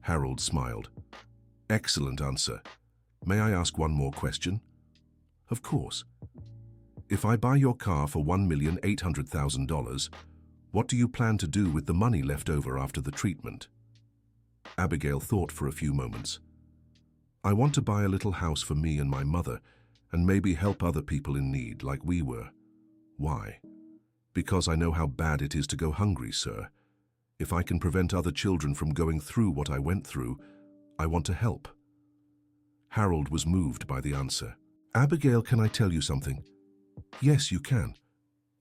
Harold smiled. "Excellent answer. May I ask one more question?" "Of course." "If I buy your car for $1,800,000, what do you plan to do with the money left over after the treatment?" Abigail thought for a few moments. "I want to buy a little house for me and my mother, and maybe help other people in need like we were." "Why?" "Because I know how bad it is to go hungry, sir. If I can prevent other children from going through what I went through, I want to help." Harold was moved by the answer. "Abigail, can I tell you something?" "Yes, you can.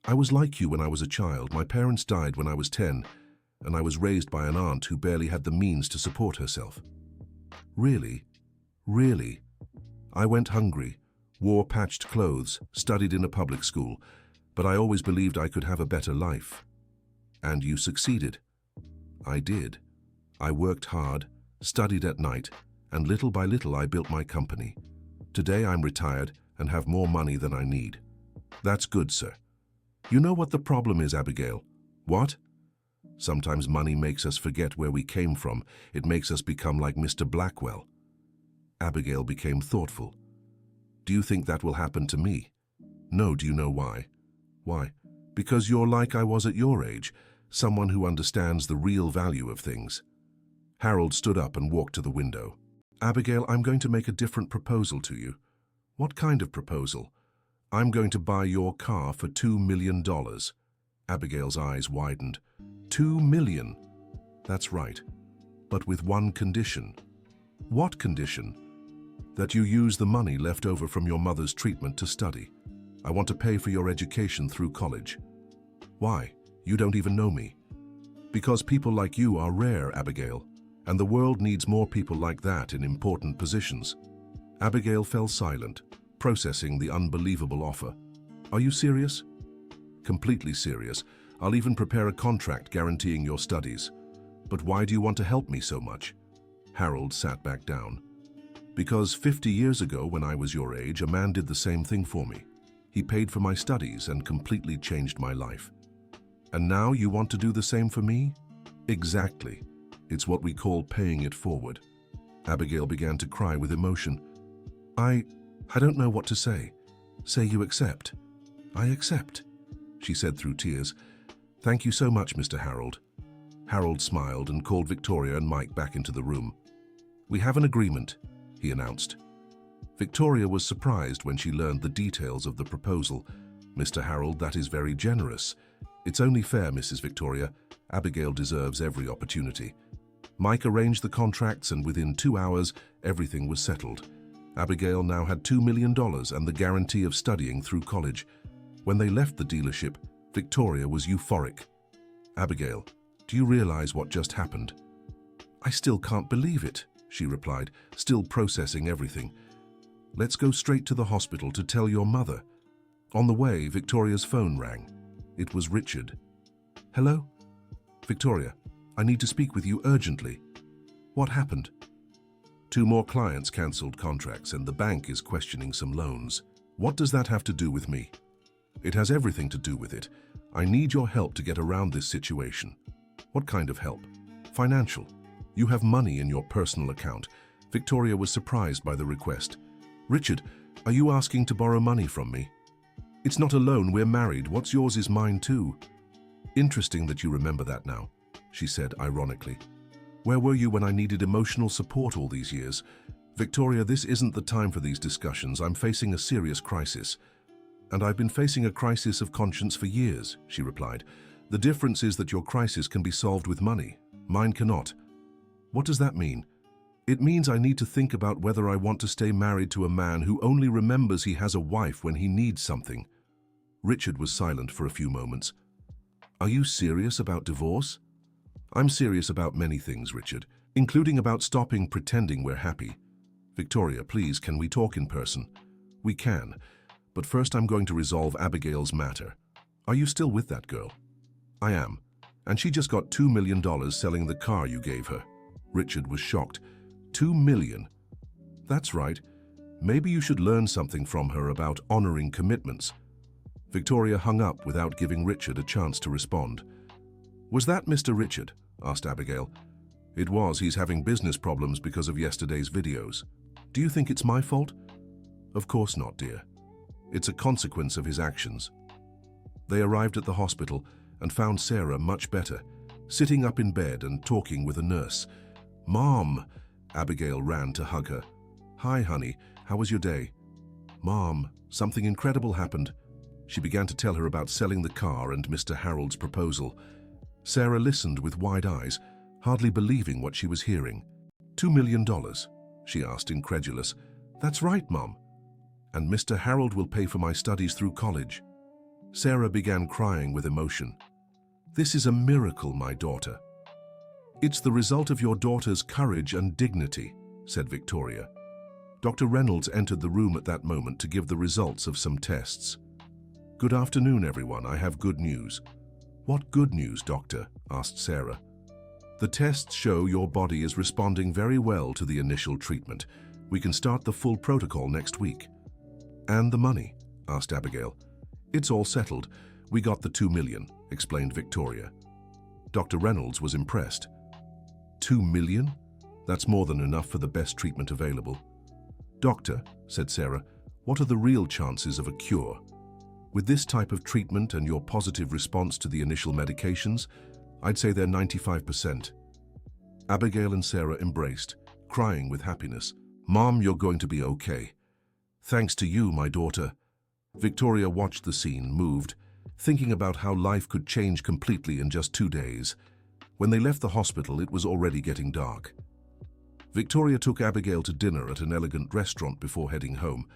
I was like you when I was a child. My parents died when I was 10, and I was raised by an aunt who barely had the means to support herself." "Really? Really?" "I went hungry, wore patched clothes, studied in a public school, but I always believed I could have a better life." "And you succeeded?" "I did. I worked hard, studied at night, and little by little I built my company. Today I'm retired and have more money than I need. That's good, sir. You know what the problem is, Abigail? What? Sometimes money makes us forget where we came from. It makes us become like Mr. Blackwell. Abigail became thoughtful. Do you think that will happen to me? No, do you know why? Why? Because you're like I was at your age, someone who understands the real value of things. Harold stood up and walked to the window. Abigail, I'm going to make a different proposal to you. What kind of proposal? I'm going to buy your car for $2 million. Abigail's eyes widened. $2 million? That's right. But with one condition. What condition? That you use the money left over from your mother's treatment to study. I want to pay for your education through college. Why? You don't even know me. Because people like you are rare, Abigail, and the world needs more people like that in important positions. Abigail fell silent, processing the unbelievable offer. Are you serious? Completely serious. I'll even prepare a contract guaranteeing your studies. But why do you want to help me so much? Harold sat back down. Because 50 years ago, when I was your age, a man did the same thing for me. He paid for my studies and completely changed my life. And now you want to do the same for me? Exactly. It's what we call paying it forward. Abigail began to cry with emotion. I don't know what to say. Say you accept. I accept, she said through tears. Thank you so much, Mr. Harold. Harold smiled and called Victoria and Mike back into the room. We have an agreement, he announced. Victoria was surprised when she learned the details of the proposal. Mr. Harold, that is very generous. It's only fair, Mrs. Victoria. Abigail deserves every opportunity. Mike arranged the contracts, and within 2 hours, everything was settled. Abigail now had $2 million and the guarantee of studying through college. When they left the dealership, Victoria was euphoric. Abigail, do you realize what just happened? I still can't believe it, she replied, still processing everything. Let's go straight to the hospital to tell your mother. On the way, Victoria's phone rang. It was Richard. Hello? Victoria, I need to speak with you urgently. What happened? 2 more clients cancelled contracts and the bank is questioning some loans. What does that have to do with me? It has everything to do with it. I need your help to get around this situation. What kind of help? Financial. You have money in your personal account. Victoria was surprised by the request. Richard, are you asking to borrow money from me? It's not a loan, we're married. What's yours is mine too. Interesting that you remember that now, she said ironically. Where were you when I needed emotional support all these years? Victoria, this isn't the time for these discussions. I'm facing a serious crisis. And I've been facing a crisis of conscience for years, she replied. The difference is that your crisis can be solved with money. Mine cannot. What does that mean? It means I need to think about whether I want to stay married to a man who only remembers he has a wife when he needs something. Richard was silent for a few moments. Are you serious about divorce? I'm serious about many things, Richard, including about stopping pretending we're happy. Victoria, please, can we talk in person? We can, but first I'm going to resolve Abigail's matter. Are you still with that girl? I am, and she just got $2 million selling the car you gave her. Richard was shocked. $2 million? That's right. Maybe you should learn something from her about honoring commitments. Victoria hung up without giving Richard a chance to respond. Was that Mr. Richard? Asked Abigail. It was. He's having business problems because of yesterday's videos. Do you think it's my fault? Of course not, dear. It's a consequence of his actions. They arrived at the hospital and found Sarah much better, sitting up in bed and talking with a nurse. Mom! Abigail ran to hug her. Hi, honey. How was your day? Mom, something incredible happened. She began to tell her about selling the car and Mr. Harold's proposal. Sarah listened with wide eyes, hardly believing what she was hearing. $2 million? She asked, incredulous. That's right, Mom. And Mr. Harold will pay for my studies through college. Sarah began crying with emotion. This is a miracle, my daughter. It's the result of your daughter's courage and dignity, said Victoria. Dr. Reynolds entered the room at that moment to give the results of some tests. Good afternoon, everyone. I have good news. What good news, Doctor? Asked Sarah. The tests show your body is responding very well to the initial treatment. We can start the full protocol next week. And the money? Asked Abigail. It's all settled. We got the 2 million, explained Victoria. Dr. Reynolds was impressed. 2 million? That's more than enough for the best treatment available. Doctor, said Sarah, what are the real chances of a cure? With this type of treatment and your positive response to the initial medications, I'd say they're 95%. Abigail and Sarah embraced, crying with happiness. Mom, you're going to be okay. Thanks to you, my daughter. Victoria watched the scene, moved, thinking about how life could change completely in just 2 days. When they left the hospital, it was already getting dark. Victoria took Abigail to dinner at an elegant restaurant before heading home.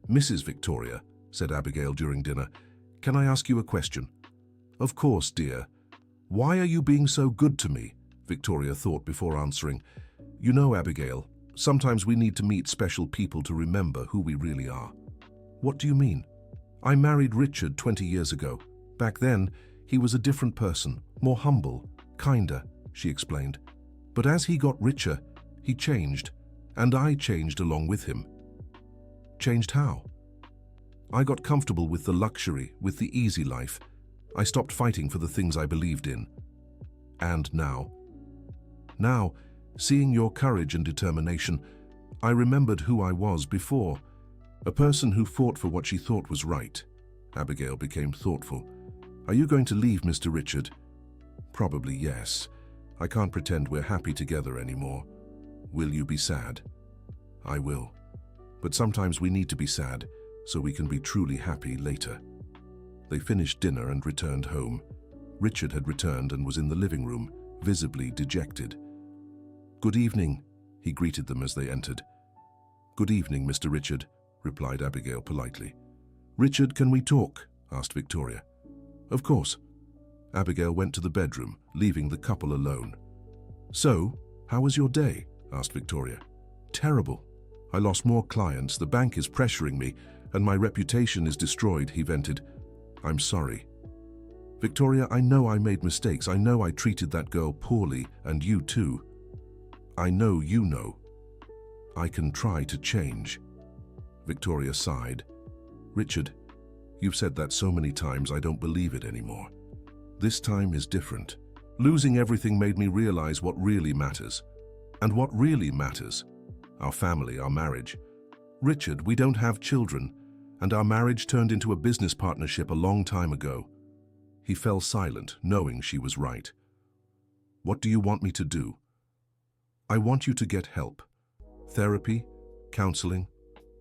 Mrs. Victoria, said Abigail during dinner, can I ask you a question? Of course, dear. Why are you being so good to me? Victoria thought before answering. You know, Abigail, sometimes we need to meet special people to remember who we really are. What do you mean? I married Richard 20 years ago. Back then, he was a different person, more humble, kinder, she explained. But as he got richer, he changed, and I changed along with him. Changed how? I got comfortable with the luxury, with the easy life. I stopped fighting for the things I believed in. And now, seeing your courage and determination, I remembered who I was before, a person who fought for what she thought was right. Abigail became thoughtful. Are you going to leave Mr. Richard? Probably yes. I can't pretend we're happy together anymore. Will you be sad? I will. But sometimes we need to be sad so we can be truly happy later. They finished dinner and returned home. Richard had returned and was in the living room, visibly dejected. Good evening, he greeted them as they entered. Good evening, Mr. Richard, replied Abigail politely. Richard, can we talk? Asked Victoria. Of course. Abigail went to the bedroom, leaving the couple alone. So, how was your day? Asked Victoria. Terrible. I lost more clients, the bank is pressuring me, and my reputation is destroyed, he vented. I'm sorry. Victoria, I know I made mistakes. I know I treated that girl poorly, and you too. I know you know. I can try to change. Victoria sighed. Richard, you've said that so many times I don't believe it anymore. This time is different. Losing everything made me realize what really matters. And what really matters? Our family, our marriage. Richard, we don't have children, and our marriage turned into a business partnership a long time ago. He fell silent, knowing she was right. What do you want me to do? I want you to get help. Therapy? Counseling?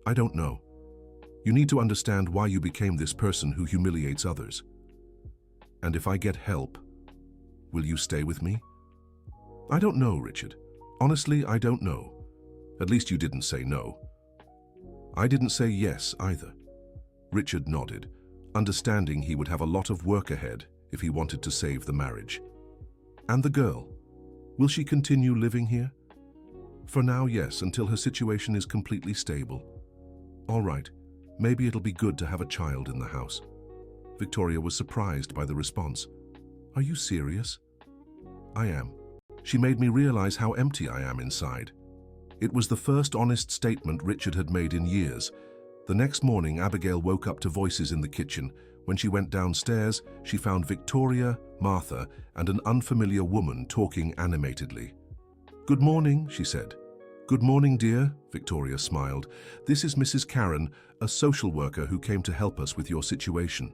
I don't know. You need to understand why you became this person who humiliates others. And if I get help, will you stay with me? I don't know, Richard. Honestly, I don't know. At least you didn't say no. I didn't say yes either. Richard nodded, understanding he would have a lot of work ahead if he wanted to save the marriage. And the girl? Will she continue living here? For now, yes, until her situation is completely stable. All right, maybe it'll be good to have a child in the house. Victoria was surprised by the response. Are you serious? I am. She made me realize how empty I am inside. It was the first honest statement Richard had made in years. The next morning, Abigail woke up to voices in the kitchen. When she went downstairs, she found Victoria, Martha, and an unfamiliar woman talking animatedly. Good morning, she said. Good morning, dear, Victoria smiled. This is Mrs. Karen, a social worker who came to help us with your situation.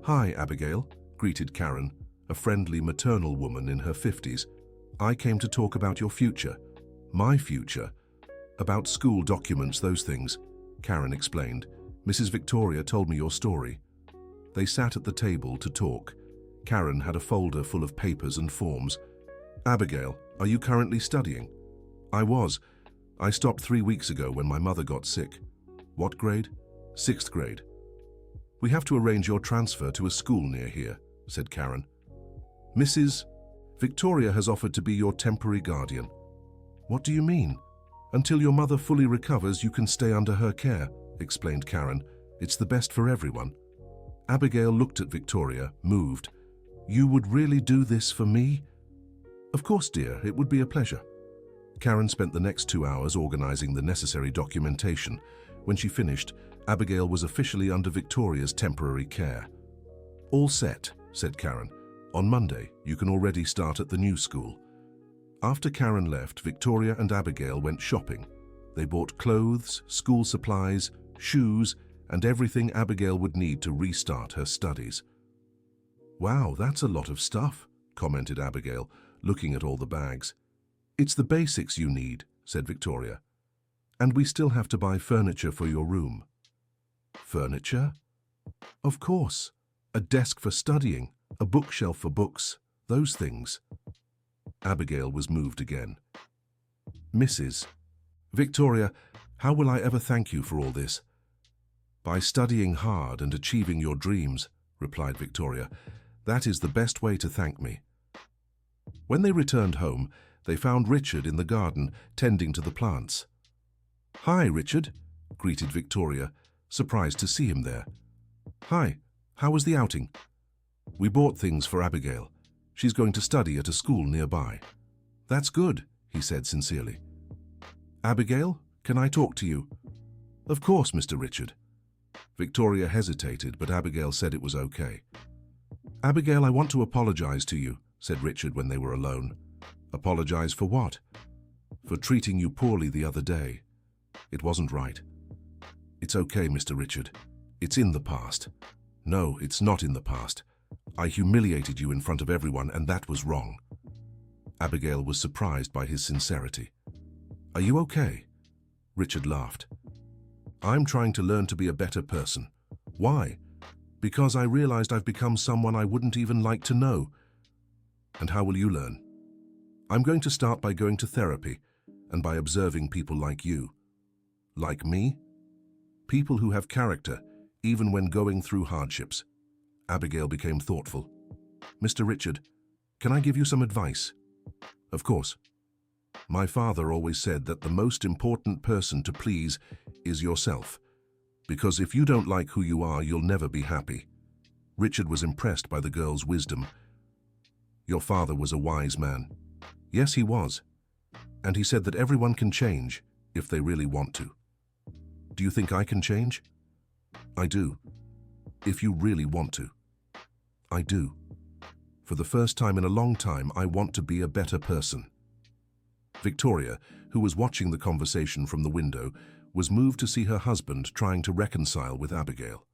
Hi, Abigail, greeted Karen, a friendly maternal woman in her 50s. I came to talk about your future. My future? About school documents, those things, Karen explained. Mrs. Victoria told me your story. They sat at the table to talk. Karen had a folder full of papers and forms. Abigail, are you currently studying? I was. I stopped 3 weeks ago when my mother got sick. What grade? 6th grade. We have to arrange your transfer to a school near here, said Karen. Mrs. Victoria has offered to be your temporary guardian. What do you mean? Until your mother fully recovers, you can stay under her care, explained Karen. It's the best for everyone. Abigail looked at Victoria, moved. You would really do this for me? Of course, dear, it would be a pleasure. Karen spent the next 2 hours organizing the necessary documentation. When she finished, Abigail was officially under Victoria's temporary care. All set, said Karen. On Monday, you can already start at the new school. After Karen left, Victoria and Abigail went shopping. They bought clothes, school supplies, shoes, and everything Abigail would need to restart her studies. Wow, that's a lot of stuff, commented Abigail, looking at all the bags. It's the basics you need, said Victoria. And we still have to buy furniture for your room. Furniture? Of course. A desk for studying, a bookshelf for books, those things. Abigail was moved again. Mrs. Victoria, how will I ever thank you for all this? By studying hard and achieving your dreams, replied Victoria. That is the best way to thank me. When they returned home, they found Richard in the garden, tending to the plants. Hi, Richard, greeted Victoria, surprised to see him there. Hi, how was the outing? We bought things for Abigail. She's going to study at a school nearby. That's good, he said sincerely. Abigail, can I talk to you? Of course, Mr. Richard. Victoria hesitated, but Abigail said it was okay. Abigail, I want to apologize to you, said Richard when they were alone. Apologize for what? For treating you poorly the other day. It wasn't right. It's okay, Mr. Richard. It's in the past. No, it's not in the past. I humiliated you in front of everyone, and that was wrong. Abigail was surprised by his sincerity. Are you okay? Richard laughed. I'm trying to learn to be a better person. Why? Because I realized I've become someone I wouldn't even like to know. And how will you learn? I'm going to start by going to therapy and by observing people like you. Like me? People who have character, even when going through hardships. Abigail became thoughtful. Mr. Richard, can I give you some advice? Of course. My father always said that the most important person to please is yourself, because if you don't like who you are, you'll never be happy. Richard was impressed by the girl's wisdom. Your father was a wise man. Yes, he was. And he said that everyone can change if they really want to. Do you think I can change? I do. If you really want to. I do. For the first time in a long time, I want to be a better person. Victoria, who was watching the conversation from the window, was moved to see her husband trying to reconcile with Abigail.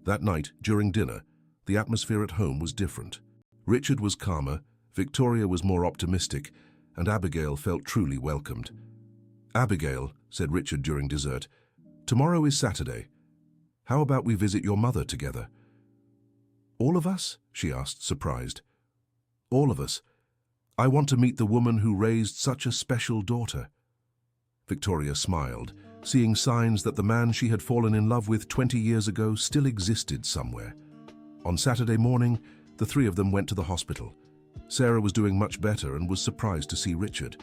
That night, during dinner, the atmosphere at home was different. Richard was calmer, Victoria was more optimistic, and Abigail felt truly welcomed. Abigail, said Richard during dessert, tomorrow is Saturday. How about we visit your mother together? All of us? She asked, surprised. All of us. I want to meet the woman who raised such a special daughter. Victoria smiled, seeing signs that the man she had fallen in love with 20 years ago still existed somewhere. On Saturday morning, the three of them went to the hospital. Sarah was doing much better and was surprised to see Richard.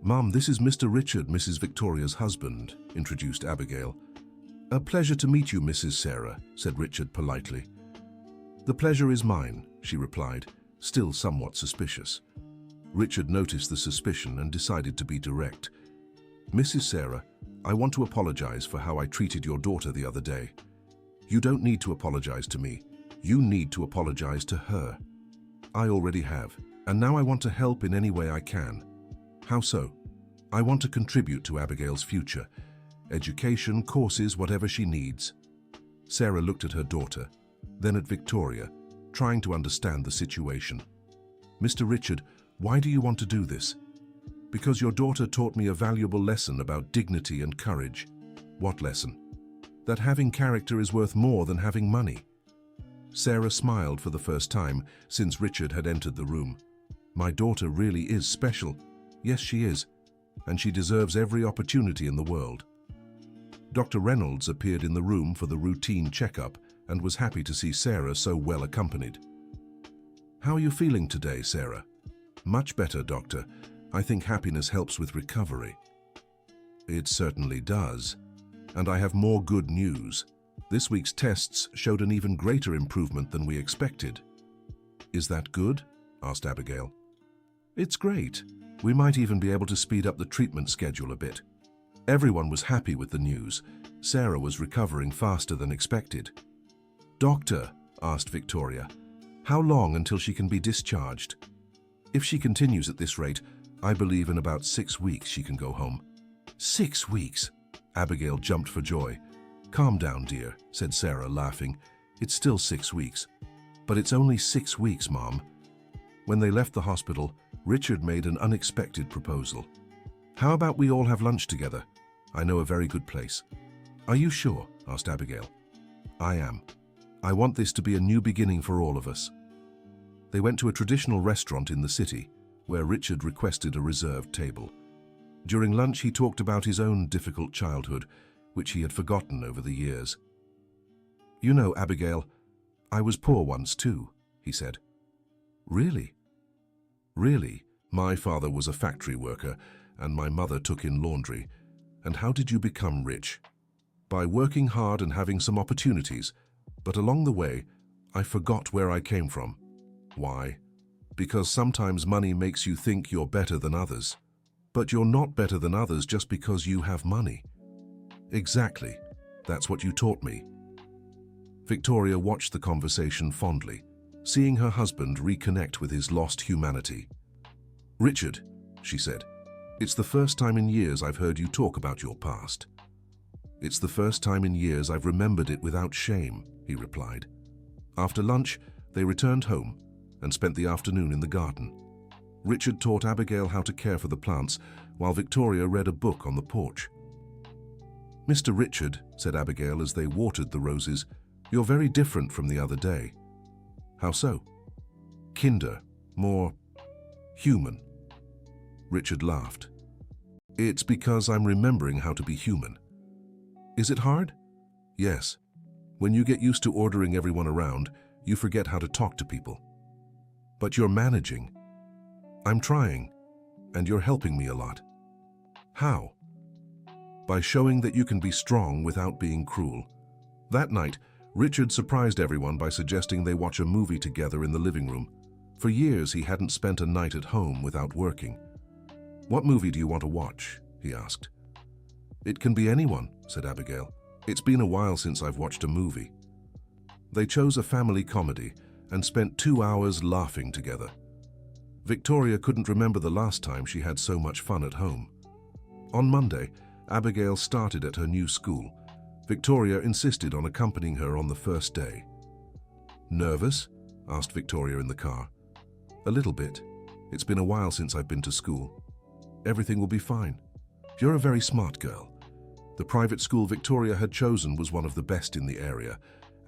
Mum, this is Mr. Richard, Mrs. Victoria's husband, introduced Abigail. A pleasure to meet you, Mrs. Sarah, said Richard politely. The pleasure is mine, she replied, still somewhat suspicious. Richard noticed the suspicion and decided to be direct. Mrs. Sarah, I want to apologize for how I treated your daughter the other day. You don't need to apologize to me. You need to apologize to her. I already have, and now I want to help in any way I can. How so? I want to contribute to Abigail's future. Education, courses, whatever she needs. Sarah looked at her daughter, then at Victoria, trying to understand the situation. Mr. Richard, why do you want to do this? Because your daughter taught me a valuable lesson about dignity and courage. What lesson? That having character is worth more than having money. Sarah smiled for the first time since Richard had entered the room. My daughter really is special. Yes, she is, and she deserves every opportunity in the world. Dr. Reynolds appeared in the room for the routine checkup and was happy to see Sarah so well accompanied. How are you feeling today, Sarah? Much better, Doctor. I think happiness helps with recovery. It certainly does. And I have more good news. This week's tests showed an even greater improvement than we expected. Is that good? Asked Abigail. It's great. We might even be able to speed up the treatment schedule a bit. Everyone was happy with the news. Sarah was recovering faster than expected. Doctor, asked Victoria, how long until she can be discharged? If she continues at this rate, I believe in about 6 weeks she can go home. 6 weeks? Abigail jumped for joy. Calm down, dear, said Sarah, laughing. It's still 6 weeks. But it's only 6 weeks, Mom. When they left the hospital, Richard made an unexpected proposal. How about we all have lunch together? I know a very good place. Are you sure? Asked Abigail. I am. I want this to be a new beginning for all of us. They went to a traditional restaurant in the city, where Richard requested a reserved table. During lunch, he talked about his own difficult childhood, which he had forgotten over the years. You know, Abigail, I was poor once too, he said. Really? Really? My father was a factory worker, and my mother took in laundry. And how did you become rich? By working hard and having some opportunities, but along the way, I forgot where I came from. Why? Because sometimes money makes you think you're better than others. But you're not better than others just because you have money. Exactly. That's what you taught me. Victoria watched the conversation fondly, seeing her husband reconnect with his lost humanity. Richard, she said, it's the first time in years I've heard you talk about your past. It's the first time in years I've remembered it without shame, he replied. After lunch, they returned home and spent the afternoon in the garden. Richard taught Abigail how to care for the plants, while Victoria read a book on the porch. Mr. Richard, said Abigail as they watered the roses, you're very different from the other day. How so? Kinder, more human. Richard laughed. It's because I'm remembering how to be human. Is it hard? Yes. When you get used to ordering everyone around, you forget how to talk to people. But you're managing. I'm trying, and you're helping me a lot. How? By showing that you can be strong without being cruel. That night, Richard surprised everyone by suggesting they watch a movie together in the living room. For years, he hadn't spent a night at home without working. What movie do you want to watch? He asked. It can be anyone, said Abigail. It's been a while since I've watched a movie. They chose a family comedy and spent 2 hours laughing together. Victoria couldn't remember the last time she had so much fun at home. On Monday, Abigail started at her new school. Victoria insisted on accompanying her on the first day. Nervous? Asked Victoria in the car. A little bit. It's been a while since I've been to school. Everything will be fine. You're a very smart girl. The private school Victoria had chosen was one of the best in the area.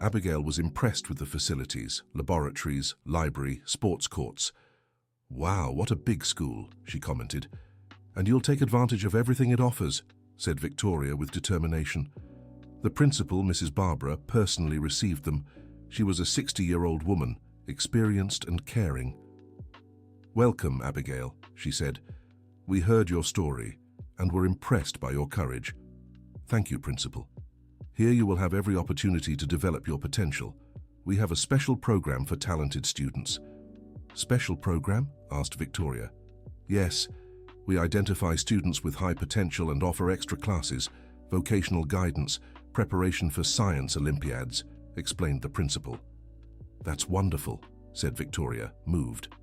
Abigail was impressed with the facilities, laboratories, library, sports courts. Wow, what a big school, she commented. And you'll take advantage of everything it offers, said Victoria with determination. The principal, Mrs. Barbara, personally received them. She was a 60-year-old woman, experienced and caring. Welcome, Abigail, she said. We heard your story and were impressed by your courage. Thank you, Principal. Here you will have every opportunity to develop your potential. We have a special program for talented students. Special program? Asked Victoria. Yes, we identify students with high potential and offer extra classes, vocational guidance, preparation for science Olympiads, explained the principal. That's wonderful, said Victoria, moved.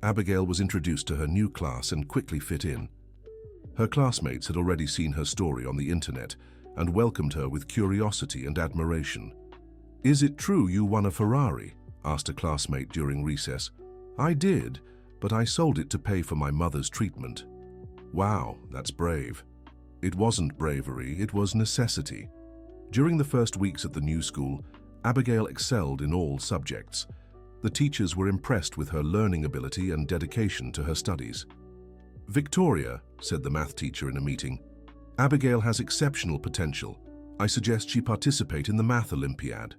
Abigail was introduced to her new class and quickly fit in. Her classmates had already seen her story on the internet and welcomed her with curiosity and admiration. Is it true you won a Ferrari? Asked a classmate during recess. I did, but I sold it to pay for my mother's treatment. Wow, that's brave. It wasn't bravery, it was necessity. During the first weeks at the new school, Abigail excelled in all subjects. The teachers were impressed with her learning ability and dedication to her studies. Victoria, said the math teacher in a meeting, Abigail has exceptional potential. I suggest she participate in the math Olympiad.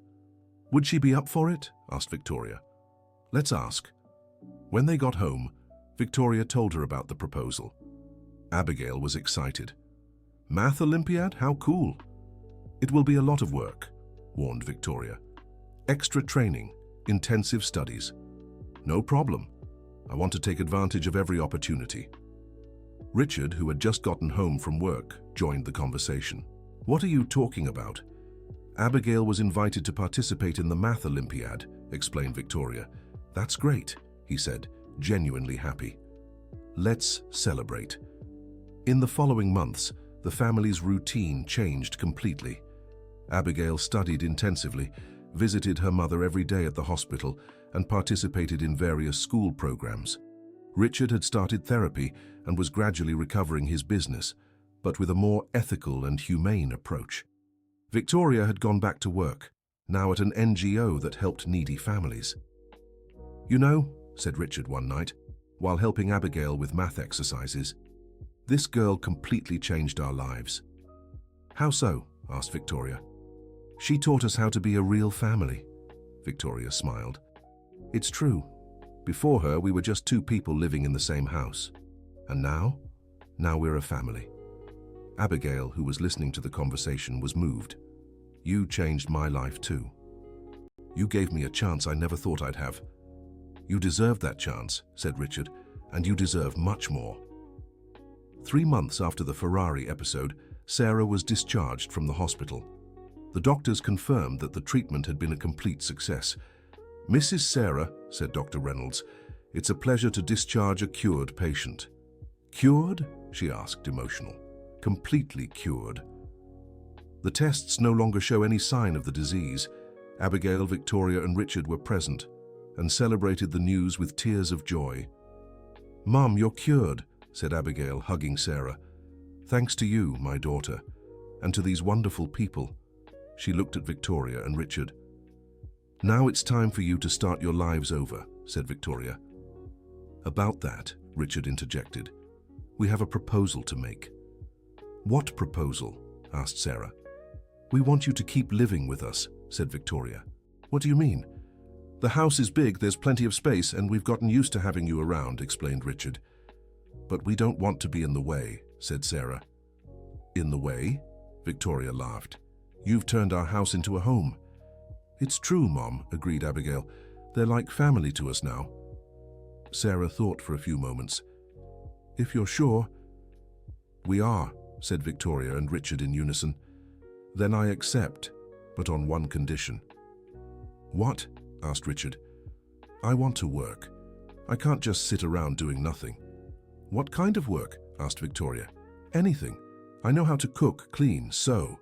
Would she be up for it? Asked Victoria. Let's ask. When they got home, Victoria told her about the proposal. Abigail was excited. Math Olympiad? How cool. It will be a lot of work, warned Victoria. Extra training, intensive studies. No problem. I want to take advantage of every opportunity." Richard, who had just gotten home from work, joined the conversation. "What are you talking about?" "Abigail was invited to participate in the math Olympiad," explained Victoria. "That's great," he said, genuinely happy. "Let's celebrate." In the following months, the family's routine changed completely. Abigail studied intensively, visited her mother every day at the hospital, and participated in various school programs. Richard had started therapy and was gradually recovering his business, but with a more ethical and humane approach. Victoria had gone back to work, now at an NGO that helped needy families. "You know," said Richard one night, while helping Abigail with math exercises, "this girl completely changed our lives." "How so?" asked Victoria. "She taught us how to be a real family." Victoria smiled. "It's true. Before her, we were just two people living in the same house. And now? Now we're a family." Abigail, who was listening to the conversation, was moved. "You changed my life too. You gave me a chance I never thought I'd have." "You deserved that chance," said Richard, "and you deserve much more." 3 months after the Ferrari episode, Sarah was discharged from the hospital. The doctors confirmed that the treatment had been a complete success. "Mrs. Sarah," said Dr. Reynolds, "it's a pleasure to discharge a cured patient." "Cured?" she asked, emotional. "Completely cured." The tests no longer show any sign of the disease. Abigail, Victoria, and Richard were present and celebrated the news with tears of joy. "Mom, you're cured," said Abigail, hugging Sarah. "Thanks to you, my daughter, and to these wonderful people." She looked at Victoria and Richard. "Now it's time for you to start your lives over," said Victoria. "About that," Richard interjected, "we have a proposal to make." "What proposal?" asked Sarah. "We want you to keep living with us," said Victoria. "What do you mean?" "The house is big, there's plenty of space, and we've gotten used to having you around," explained Richard. "But we don't want to be in the way," said Sarah. "In the way?" Victoria laughed. "You've turned our house into a home." "It's true, Mom," agreed Abigail. "They're like family to us now." Sarah thought for a few moments. "If you're sure." "We are," said Victoria and Richard in unison. "Then I accept, but on one condition." "What?" asked Richard. "I want to work. I can't just sit around doing nothing." "What kind of work?" asked Victoria. "Anything. I know how to cook, clean, sew."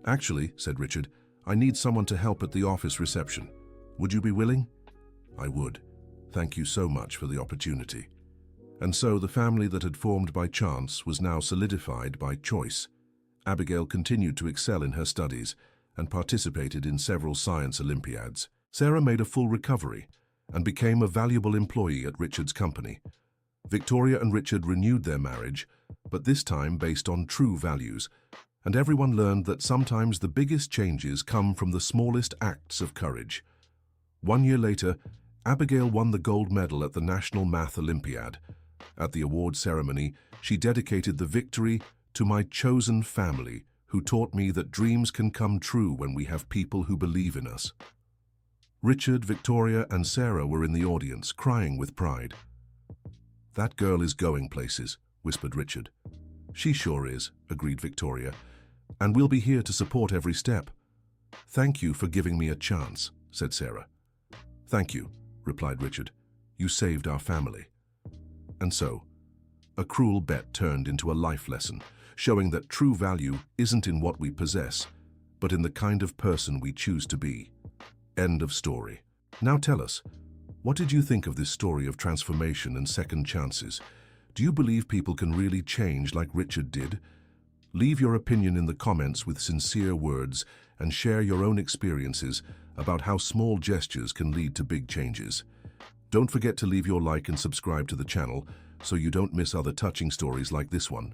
"Actually," said Richard, "I need someone to help at the office reception. Would you be willing?" "I would. Thank you so much for the opportunity." And so the family that had formed by chance was now solidified by choice. Abigail continued to excel in her studies and participated in several science Olympiads. Sarah made a full recovery and became a valuable employee at Richard's company. Victoria and Richard renewed their marriage, but this time based on true values, and everyone learned that sometimes the biggest changes come from the smallest acts of courage. 1 year later, Abigail won the gold medal at the National Math Olympiad. At the award ceremony, she dedicated the victory to my chosen family, who taught me that dreams can come true when we have people who believe in us. Richard, Victoria, and Sarah were in the audience, crying with pride. "That girl is going places," whispered Richard. "She sure is," agreed Victoria, "and we'll be here to support every step." "Thank you for giving me a chance," said Sarah. "Thank you," replied Richard. "You saved our family." And so, a cruel bet turned into a life lesson, showing that true value isn't in what we possess, but in the kind of person we choose to be. End of story. Now tell us, what did you think of this story of transformation and second chances? Do you believe people can really change like Richard did? Leave your opinion in the comments with sincere words and share your own experiences about how small gestures can lead to big changes. Don't forget to leave your like and subscribe to the channel so you don't miss other touching stories like this one.